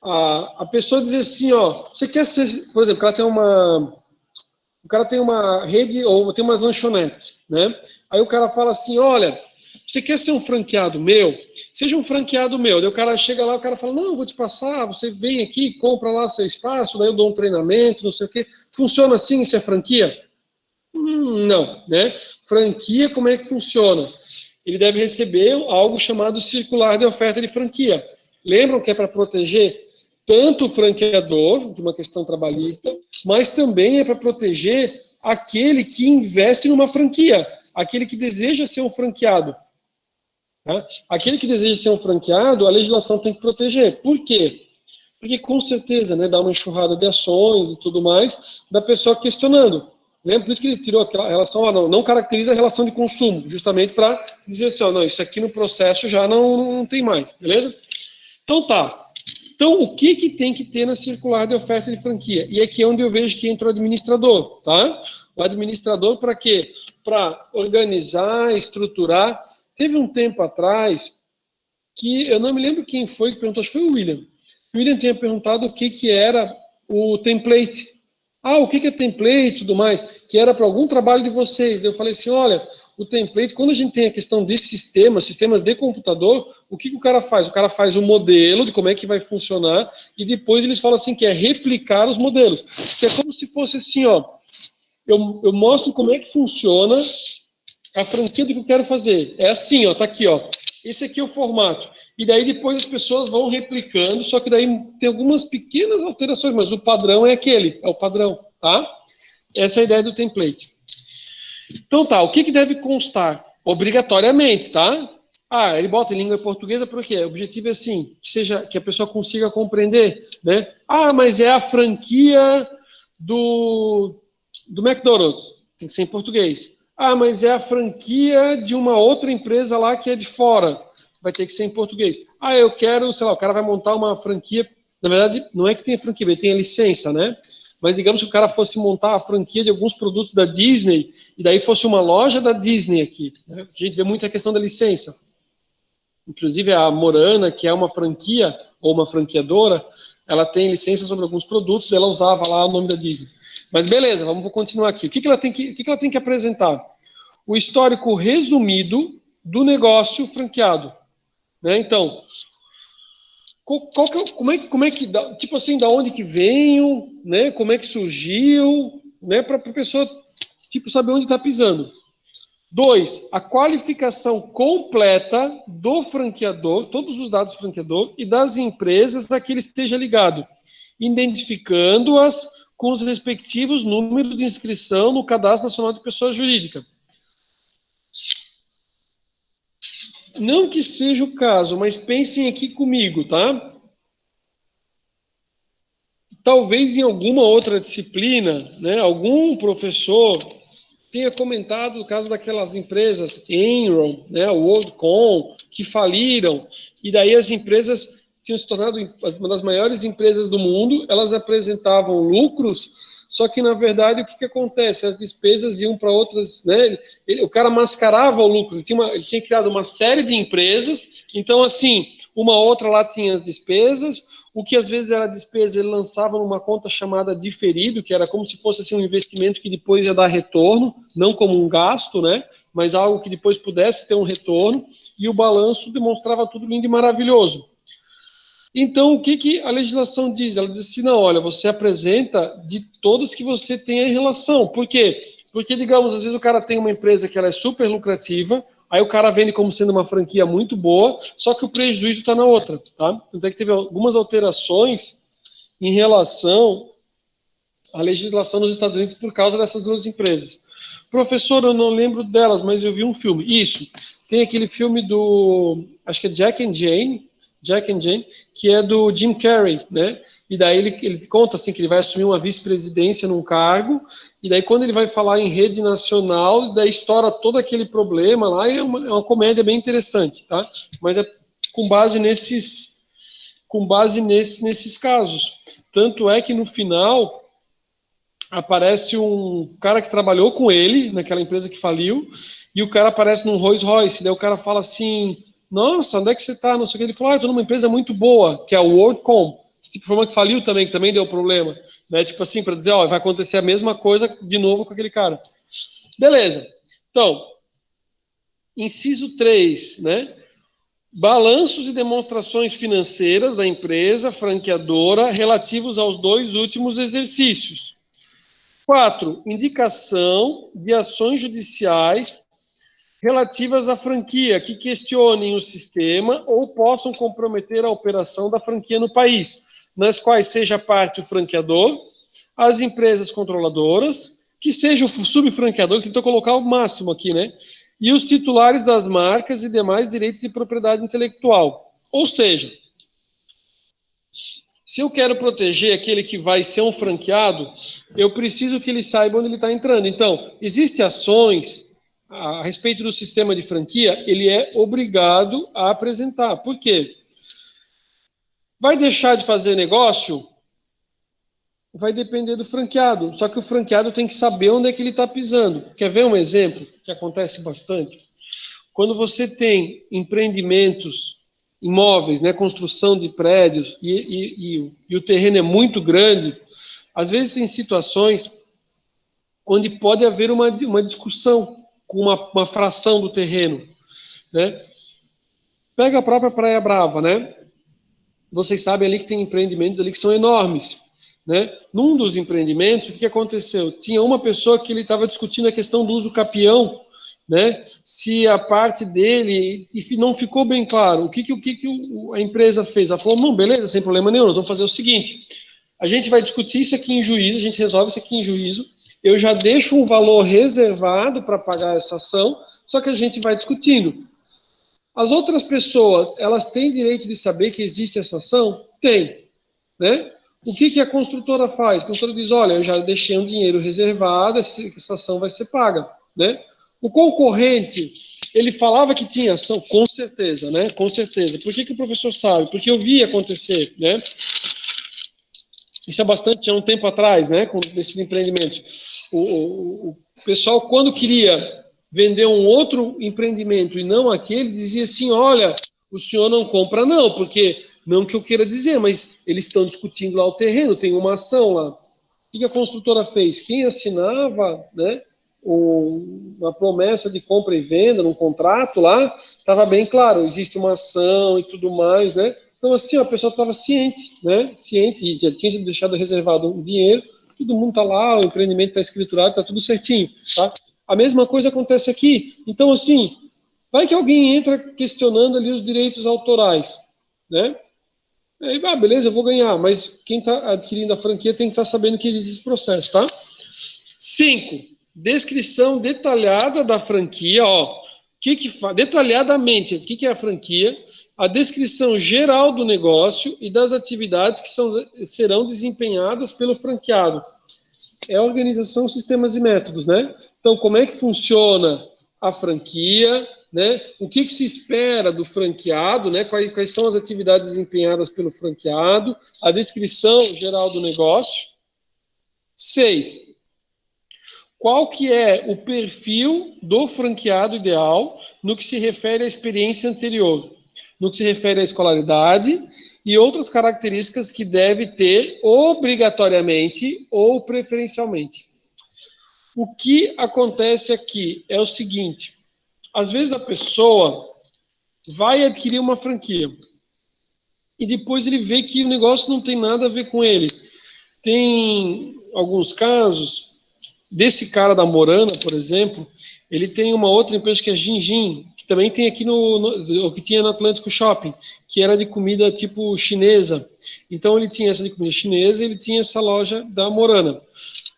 A pessoa diz assim, ó, você quer ser, por exemplo, o cara tem uma rede ou tem umas lanchonetes, né? Aí o cara fala assim, olha, você quer ser um franqueado meu? Seja um franqueado meu. Daí o cara chega lá, o cara fala, não, eu vou te passar, você vem aqui, compra lá seu espaço, daí eu dou um treinamento, não sei o quê. Funciona assim, isso é franquia? Não, né? Franquia, como é que funciona? Ele deve receber algo chamado circular de oferta de franquia. Lembram que é para proteger tanto o franqueador, de uma questão trabalhista, mas também é para proteger aquele que investe numa franquia, aquele que deseja ser um franqueado. Tá? Aquele que deseja ser um franqueado, a legislação tem que proteger. Por quê? Porque, com certeza, né, dá uma enxurrada de ações e tudo mais, da pessoa questionando. Lembra? Por isso que ele tirou aquela relação, não caracteriza a relação de consumo, justamente para dizer assim, não, isso aqui no processo já não tem mais, beleza? Então tá. Então, o que tem que ter na circular de oferta de franquia? E aqui é onde eu vejo que entra o administrador, tá? O administrador para quê? Para organizar, estruturar. Teve um tempo atrás que eu não me lembro quem foi que perguntou, acho que foi o William. O William tinha perguntado o que era o template. O que é template e tudo mais? Que era para algum trabalho de vocês. Eu falei assim, olha, o template, quando a gente tem a questão de sistemas de computador, o que o cara faz? O cara faz um modelo de como é que vai funcionar e depois eles falam assim, que é replicar os modelos. Que é como se fosse assim, ó, eu mostro como é que funciona a franquia do que eu quero fazer. É assim, ó, tá aqui, ó. Esse aqui é o formato. E daí depois as pessoas vão replicando, só que daí tem algumas pequenas alterações, mas o padrão é aquele, é o padrão, tá? Essa é a ideia do template. Então tá, o que deve constar? Obrigatoriamente, tá? Ele bota em língua portuguesa por quê? O objetivo é assim, que a pessoa consiga compreender, né? Mas é a franquia do McDonald's, tem que ser em português. Mas é a franquia de uma outra empresa lá que é de fora. Vai ter que ser em português. Eu quero, sei lá, o cara vai montar uma franquia. Na verdade, não é que tenha franquia, ele tem a licença, né? Mas digamos que o cara fosse montar a franquia de alguns produtos da Disney, e daí fosse uma loja da Disney aqui. Né? A gente vê muito a questão da licença. Inclusive a Morana, que é uma franquia, ou uma franqueadora, ela tem licença sobre alguns produtos, ela usava lá o nome da Disney. Mas beleza, vamos continuar aqui. O que ela tem que apresentar? O histórico resumido do negócio franqueado. Né? Então, como é que, tipo assim, da onde que veio, né? Como é que surgiu, né? Para a pessoa, tipo, saber onde está pisando. 2, a qualificação completa do franqueador, todos os dados do franqueador e das empresas a que ele esteja ligado, identificando-as com os respectivos números de inscrição no Cadastro Nacional de Pessoa Jurídica. Não que seja o caso, mas pensem aqui comigo, tá? Talvez em alguma outra disciplina, né, algum professor tenha comentado o caso daquelas empresas Enron, né, WorldCom, que faliram, e daí as empresas tinham se tornado uma das maiores empresas do mundo, elas apresentavam lucros, só que, na verdade, o que acontece? As despesas iam para outras, né? O cara mascarava o lucro, ele tinha criado uma série de empresas, então, assim, uma outra lá tinha as despesas, o que às vezes era despesa, ele lançava numa conta chamada diferido, que era como se fosse assim, um investimento que depois ia dar retorno, não como um gasto, né? Mas algo que depois pudesse ter um retorno, e o balanço demonstrava tudo lindo e maravilhoso. Então, o que a legislação diz? Ela diz assim, não, olha, você apresenta de todos que você tem em relação. Por quê? Porque, digamos, às vezes o cara tem uma empresa que ela é super lucrativa, aí o cara vende como sendo uma franquia muito boa, só que o prejuízo está na outra, tá? Tanto é que teve algumas alterações em relação à legislação nos Estados Unidos por causa dessas duas empresas. Professor, eu não lembro delas, mas eu vi um filme. Isso, tem aquele filme do, acho que é Jack and Jane, que é do Jim Carrey, né? E daí ele conta assim que ele vai assumir uma vice-presidência num cargo, e daí quando ele vai falar em rede nacional, daí estoura todo aquele problema lá, e é uma comédia bem interessante, tá? Mas é com base nesses casos. Tanto é que no final aparece um cara que trabalhou com ele naquela empresa que faliu, e o cara aparece num Rolls Royce, daí o cara fala assim, nossa, onde é que você tá? Não sei o que. Ele falou, eu tô numa empresa muito boa, que é a WorldCom, tipo, foi uma que faliu também, que também deu problema, né? Tipo assim, para dizer, ó, vai acontecer a mesma coisa de novo com aquele cara. Beleza. Então, inciso 3, né? Balanços e demonstrações financeiras da empresa franqueadora relativos aos 2 últimos exercícios. 4. Indicação de ações judiciais relativas à franquia que questionem o sistema ou possam comprometer a operação da franquia no país, nas quais seja parte o franqueador, as empresas controladoras, que seja o subfranqueador, tentou colocar o máximo aqui, né? E os titulares das marcas e demais direitos de propriedade intelectual. Ou seja, se eu quero proteger aquele que vai ser um franqueado, eu preciso que ele saiba onde ele está entrando. Então, existem ações a respeito do sistema de franquia, ele é obrigado a apresentar. Por quê? Vai deixar de fazer negócio? Vai depender do franqueado. Só que o franqueado tem que saber onde é que ele está pisando. Quer ver um exemplo que acontece bastante? Quando você tem empreendimentos imóveis, né, construção de prédios, e o terreno é muito grande, às vezes tem situações onde pode haver uma discussão com uma fração do terreno, né? Pega a própria Praia Brava, né? Vocês sabem ali que tem empreendimentos ali que são enormes, né? Num dos empreendimentos, o que aconteceu? Tinha uma pessoa que ele estava discutindo a questão do uso capião, né? Se a parte dele e não ficou bem claro. O que a empresa fez? Ela falou, não, beleza, sem problema nenhum, nós vamos fazer o seguinte, a gente vai discutir isso aqui em juízo, a gente resolve isso aqui em juízo, eu já deixo um valor reservado para pagar essa ação, só que a gente vai discutindo. As outras pessoas, elas têm direito de saber que existe essa ação? Tem, né? O que a construtora faz? A construtora diz, olha, eu já deixei um dinheiro reservado, essa ação vai ser paga, né? O concorrente, ele falava que tinha ação, com certeza, né? Com certeza. Por que o professor sabe? Porque eu vi acontecer, né? Isso é bastante, há um tempo atrás, né? Com esses empreendimentos. O pessoal, quando queria vender um outro empreendimento e não aquele, dizia assim, olha, o senhor não compra não, porque, não que eu queira dizer, mas eles estão discutindo lá o terreno, tem uma ação lá. O que a construtora fez? Quem assinava, né, uma promessa de compra e venda, num contrato lá, estava bem claro, existe uma ação e tudo mais, né? Então, assim, a pessoa estava ciente, né? Ciente, e já tinha sido deixado reservado um dinheiro, todo mundo está lá, o empreendimento está escriturado, está tudo certinho, tá? A mesma coisa acontece aqui. Então, assim, vai que alguém entra questionando ali os direitos autorais, né? Aí, beleza, eu vou ganhar, mas quem está adquirindo a franquia tem que estar sabendo que existe esse processo, tá? 5. Descrição detalhada da franquia, ó. Detalhadamente, o que é a franquia? A descrição geral do negócio e das atividades que serão desempenhadas pelo franqueado. É a organização, sistemas e métodos, né? Então, como é que funciona a franquia, né? O que se espera do franqueado, né? Quais são as atividades desempenhadas pelo franqueado, a descrição geral do negócio. 6. Qual que é o perfil do franqueado ideal no que se refere à experiência anterior, no que se refere à escolaridade e outras características que deve ter obrigatoriamente ou preferencialmente. O que acontece aqui é o seguinte, às vezes a pessoa vai adquirir uma franquia, e depois ele vê que o negócio não tem nada a ver com ele. Tem alguns casos desse cara da Morana, por exemplo, ele tem uma outra empresa que é Jinjin, que também tem aqui no que tinha no Atlântico Shopping, que era de comida tipo chinesa. Então ele tinha essa de comida chinesa e ele tinha essa loja da Morana.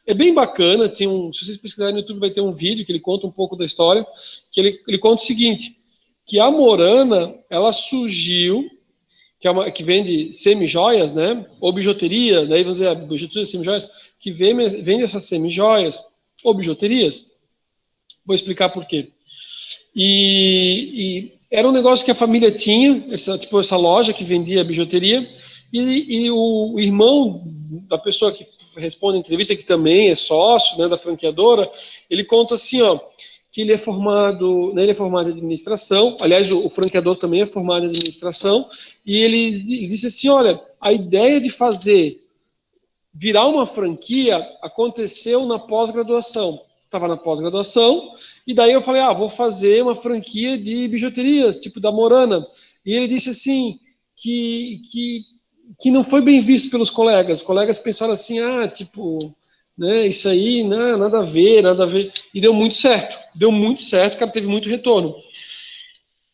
É bem bacana, se vocês pesquisarem no YouTube vai ter um vídeo que ele conta um pouco da história, que ele conta o seguinte, que a Morana, ela surgiu, que vende semi-joias, né, ou bijuteria, daí vamos dizer, bijuteria, semi-joias, que vende essas semi-joias ou bijuterias. Vou explicar por quê. E era um negócio que a família tinha, essa loja que vendia bijuteria, e o irmão da pessoa que responde a entrevista, que também é sócio, né, da franqueadora, ele conta assim, ó, que ele é formado em administração, aliás, o franqueador também é formado em administração, e ele disse assim, olha, a ideia de virar uma franquia aconteceu na pós-graduação. Estava na pós-graduação, e daí eu falei, vou fazer uma franquia de bijuterias, tipo da Morana. E ele disse assim, que não foi bem visto pelos colegas. Os colegas pensaram assim, né, isso aí, não, nada a ver. E deu muito certo, o cara teve muito retorno.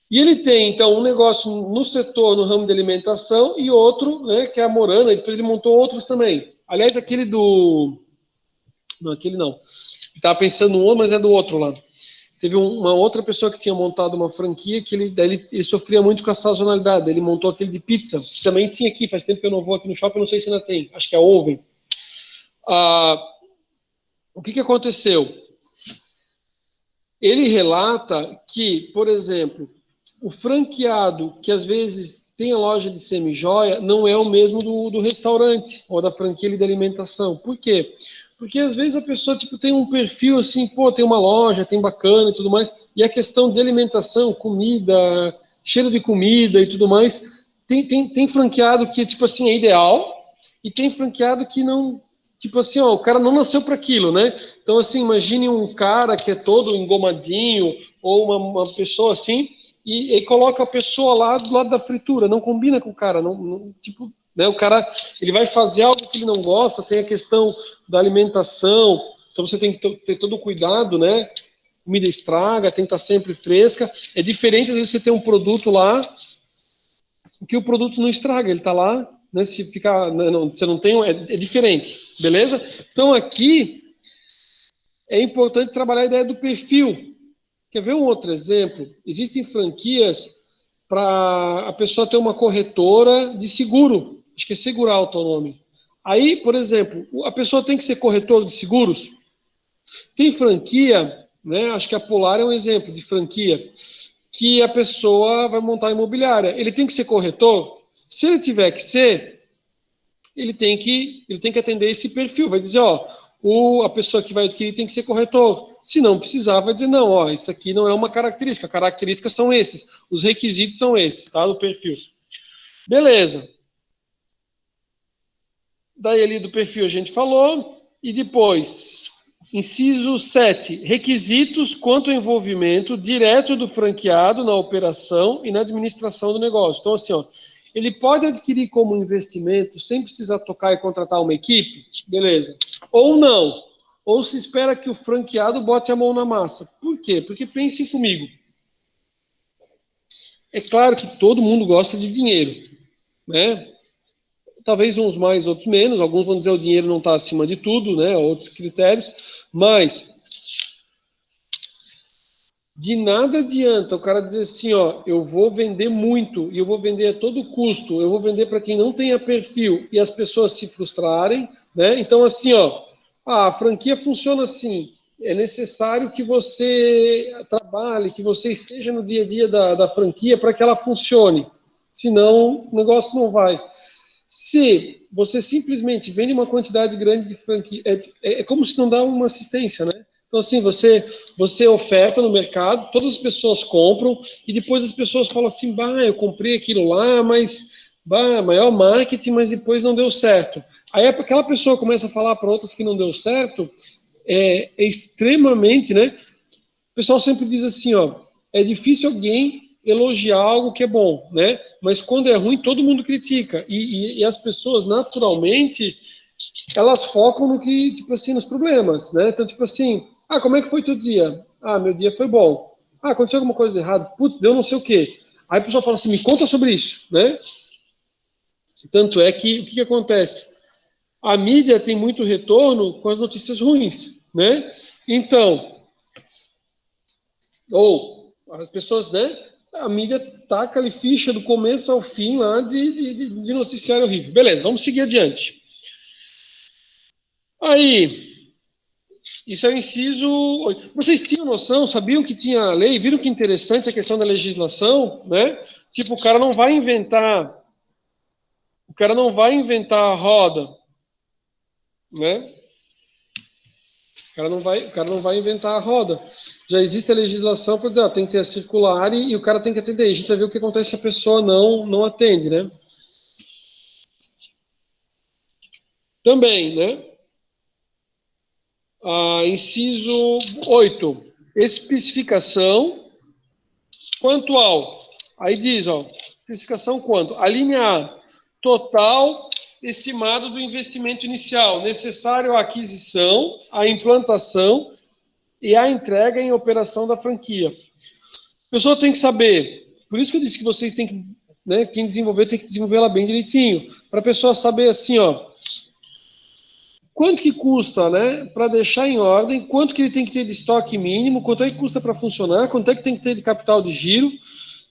E ele tem, então, um negócio no setor, no ramo de alimentação, e outro, né, que é a Morana, e depois ele montou outros também. Aliás, aquele do... Não, aquele não. Estava pensando no outro, mas é do outro lá. Teve uma outra pessoa que tinha montado uma franquia que ele sofria muito com a sazonalidade. Ele montou aquele de pizza. Também tinha aqui, faz tempo que eu não vou aqui no shopping, não sei se ainda tem. Acho que é a Oven. O que aconteceu? Ele relata que, por exemplo, o franqueado que às vezes tem a loja de semi-joia não é o mesmo do restaurante ou da franquia de alimentação. Por quê? Porque às vezes a pessoa tem um perfil assim, tem uma loja, tem bacana e tudo mais, e a questão de alimentação, comida, cheiro de comida e tudo mais, tem franqueado que é ideal, e tem franqueado que não, o cara não nasceu para aquilo, né? Então, assim, imagine um cara que é todo engomadinho, ou uma pessoa assim, e coloca a pessoa lá do lado da fritura, não combina com o cara, né, o cara, ele vai fazer algo que ele não gosta, tem a questão da alimentação, então você tem que ter todo o cuidado, né? Comida estraga, tem que estar sempre fresca. É diferente às vezes você ter um produto lá, que o produto não estraga, ele está lá, né? Se ficar, você não tem, é diferente, beleza? Então aqui é importante trabalhar a ideia do perfil. Quer ver um outro exemplo? Existem franquias para a pessoa ter uma corretora de seguro. Acho que é Segurauto o nome. Aí, por exemplo, a pessoa tem que ser corretor de seguros? Tem franquia, né? Acho que a Polar é um exemplo de franquia, que a pessoa vai montar imobiliária. Ele tem que ser corretor? Se ele tiver que ser, ele tem que atender esse perfil. Vai dizer, a pessoa que vai adquirir tem que ser corretor. Se não precisar, vai dizer, não, isso aqui não é uma característica. Características são esses. Os requisitos são esses, tá? Do perfil. Beleza. Daí ali do perfil a gente falou. E depois, inciso 7. Requisitos quanto ao envolvimento direto do franqueado na operação e na administração do negócio. Então, assim, ele pode adquirir como investimento sem precisar tocar e contratar uma equipe? Beleza. Ou não. Ou se espera que o franqueado bote a mão na massa. Por quê? Porque pensem comigo. É claro que todo mundo gosta de dinheiro, né? Talvez uns mais, outros menos. Alguns vão dizer que o dinheiro não está acima de tudo, né? Outros critérios. Mas de nada adianta o cara dizer assim, eu vou vender muito e eu vou vender a todo custo. Eu vou vender para quem não tenha perfil e as pessoas se frustrarem, né? Então, assim, a franquia funciona assim. É necessário que você trabalhe, que você esteja no dia a dia da franquia para que ela funcione. Senão, o negócio não vai. Se você simplesmente vende uma quantidade grande de franquia, é como se não dá uma assistência, né? Então, assim, você oferta no mercado, todas as pessoas compram, e depois as pessoas falam assim, eu comprei aquilo lá, mas, maior marketing, mas depois não deu certo. Aí aquela pessoa começa a falar para outras que não deu certo, é extremamente, né? O pessoal sempre diz assim, é difícil alguém elogiar algo que é bom, né? Mas quando é ruim, todo mundo critica. E as pessoas, naturalmente, elas focam no que, tipo assim, nos problemas, né? Então, tipo assim, como é que foi teu dia? Meu dia foi bom. Aconteceu alguma coisa de errado? Putz, deu não sei o quê. Aí a pessoa fala assim, me conta sobre isso, né? Tanto é que, o que acontece? A mídia tem muito retorno com as notícias ruins, né? Então, ou as pessoas, né? A mídia taca ali ficha do começo ao fim lá de noticiário horrível. Beleza, vamos seguir adiante. Aí, isso é o inciso 8. Vocês tinham noção, sabiam que tinha lei? Viram que interessante a questão da legislação, né? Tipo, o cara não vai inventar a roda, né? O cara não vai inventar a roda. Já existe a legislação para dizer, tem que ter a circular e o cara tem que atender. A gente vai ver o que acontece se a pessoa não atende, né? Também, né? Inciso 8. Especificação quanto ao. Aí diz, especificação quanto? A linha A, total estimado do investimento inicial necessário à aquisição, à implantação e à entrega em operação da franquia. A pessoa tem que saber, por isso que eu disse que vocês têm que, né, quem desenvolver tem que desenvolver ela bem direitinho, para a pessoa saber assim, quanto que custa, né, para deixar em ordem, quanto que ele tem que ter de estoque mínimo, quanto é que custa para funcionar, quanto é que tem que ter de capital de giro.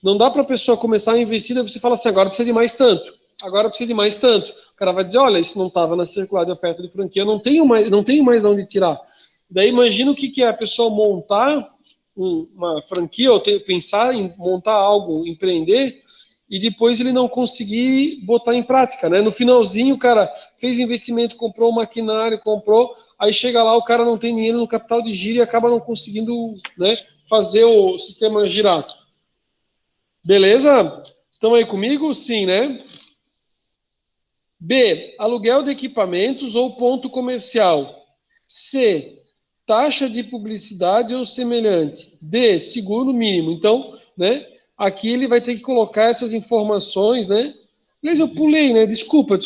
Não dá para a pessoa começar a investir, daí você fala assim, agora precisa de mais tanto, agora precisa de mais tanto. O cara vai dizer, olha, isso não estava na circular de oferta de franquia, eu não tenho mais de onde tirar. Daí imagina o que é a pessoa montar uma franquia, ou pensar em montar algo, empreender, e depois ele não conseguir botar em prática, né? No finalzinho, o cara fez investimento, comprou um maquinário, aí chega lá, o cara não tem dinheiro no capital de giro e acaba não conseguindo, né, fazer o sistema girar. Beleza? Estão aí comigo? Sim, né? B, aluguel de equipamentos ou ponto comercial. C, taxa de publicidade ou semelhante. D, seguro mínimo. Então, né, aqui ele vai ter que colocar essas informações, né? Aliás, eu pulei, né? Desculpa.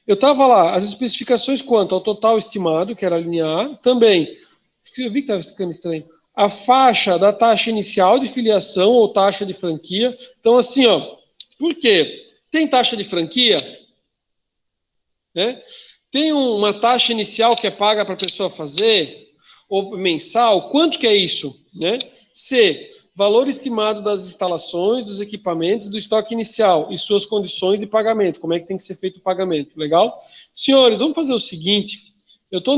Eu estava lá, as especificações quanto ao total estimado, que era a linha A, também. Eu vi que estava ficando estranho. A faixa da taxa inicial de filiação ou taxa de franquia. Então, assim, por quê? Tem taxa de franquia, né? Tem uma taxa inicial que é paga para a pessoa fazer, ou mensal, quanto que é isso? Né? C, valor estimado das instalações, dos equipamentos, do estoque inicial e suas condições de pagamento, como é que tem que ser feito o pagamento, legal? Senhores, vamos fazer o seguinte, eu estou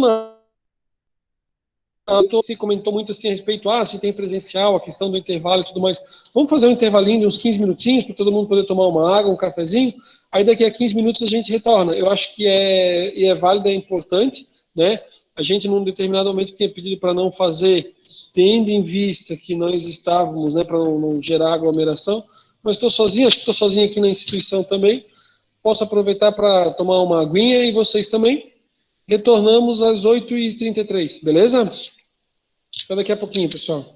você comentou muito assim a respeito, se tem presencial, a questão do intervalo e tudo mais. Vamos fazer um intervalinho de uns 15 minutinhos para todo mundo poder tomar uma água, um cafezinho. Aí daqui a 15 minutos a gente retorna. Eu acho que é válido, é importante, né? A gente num determinado momento tinha pedido para não fazer, tendo em vista que nós estávamos, né, para não gerar aglomeração, mas estou sozinho, acho que estou sozinho aqui na instituição também. Posso aproveitar para tomar uma aguinha e vocês também. Retornamos às 8h33, beleza? Até daqui a pouquinho, pessoal.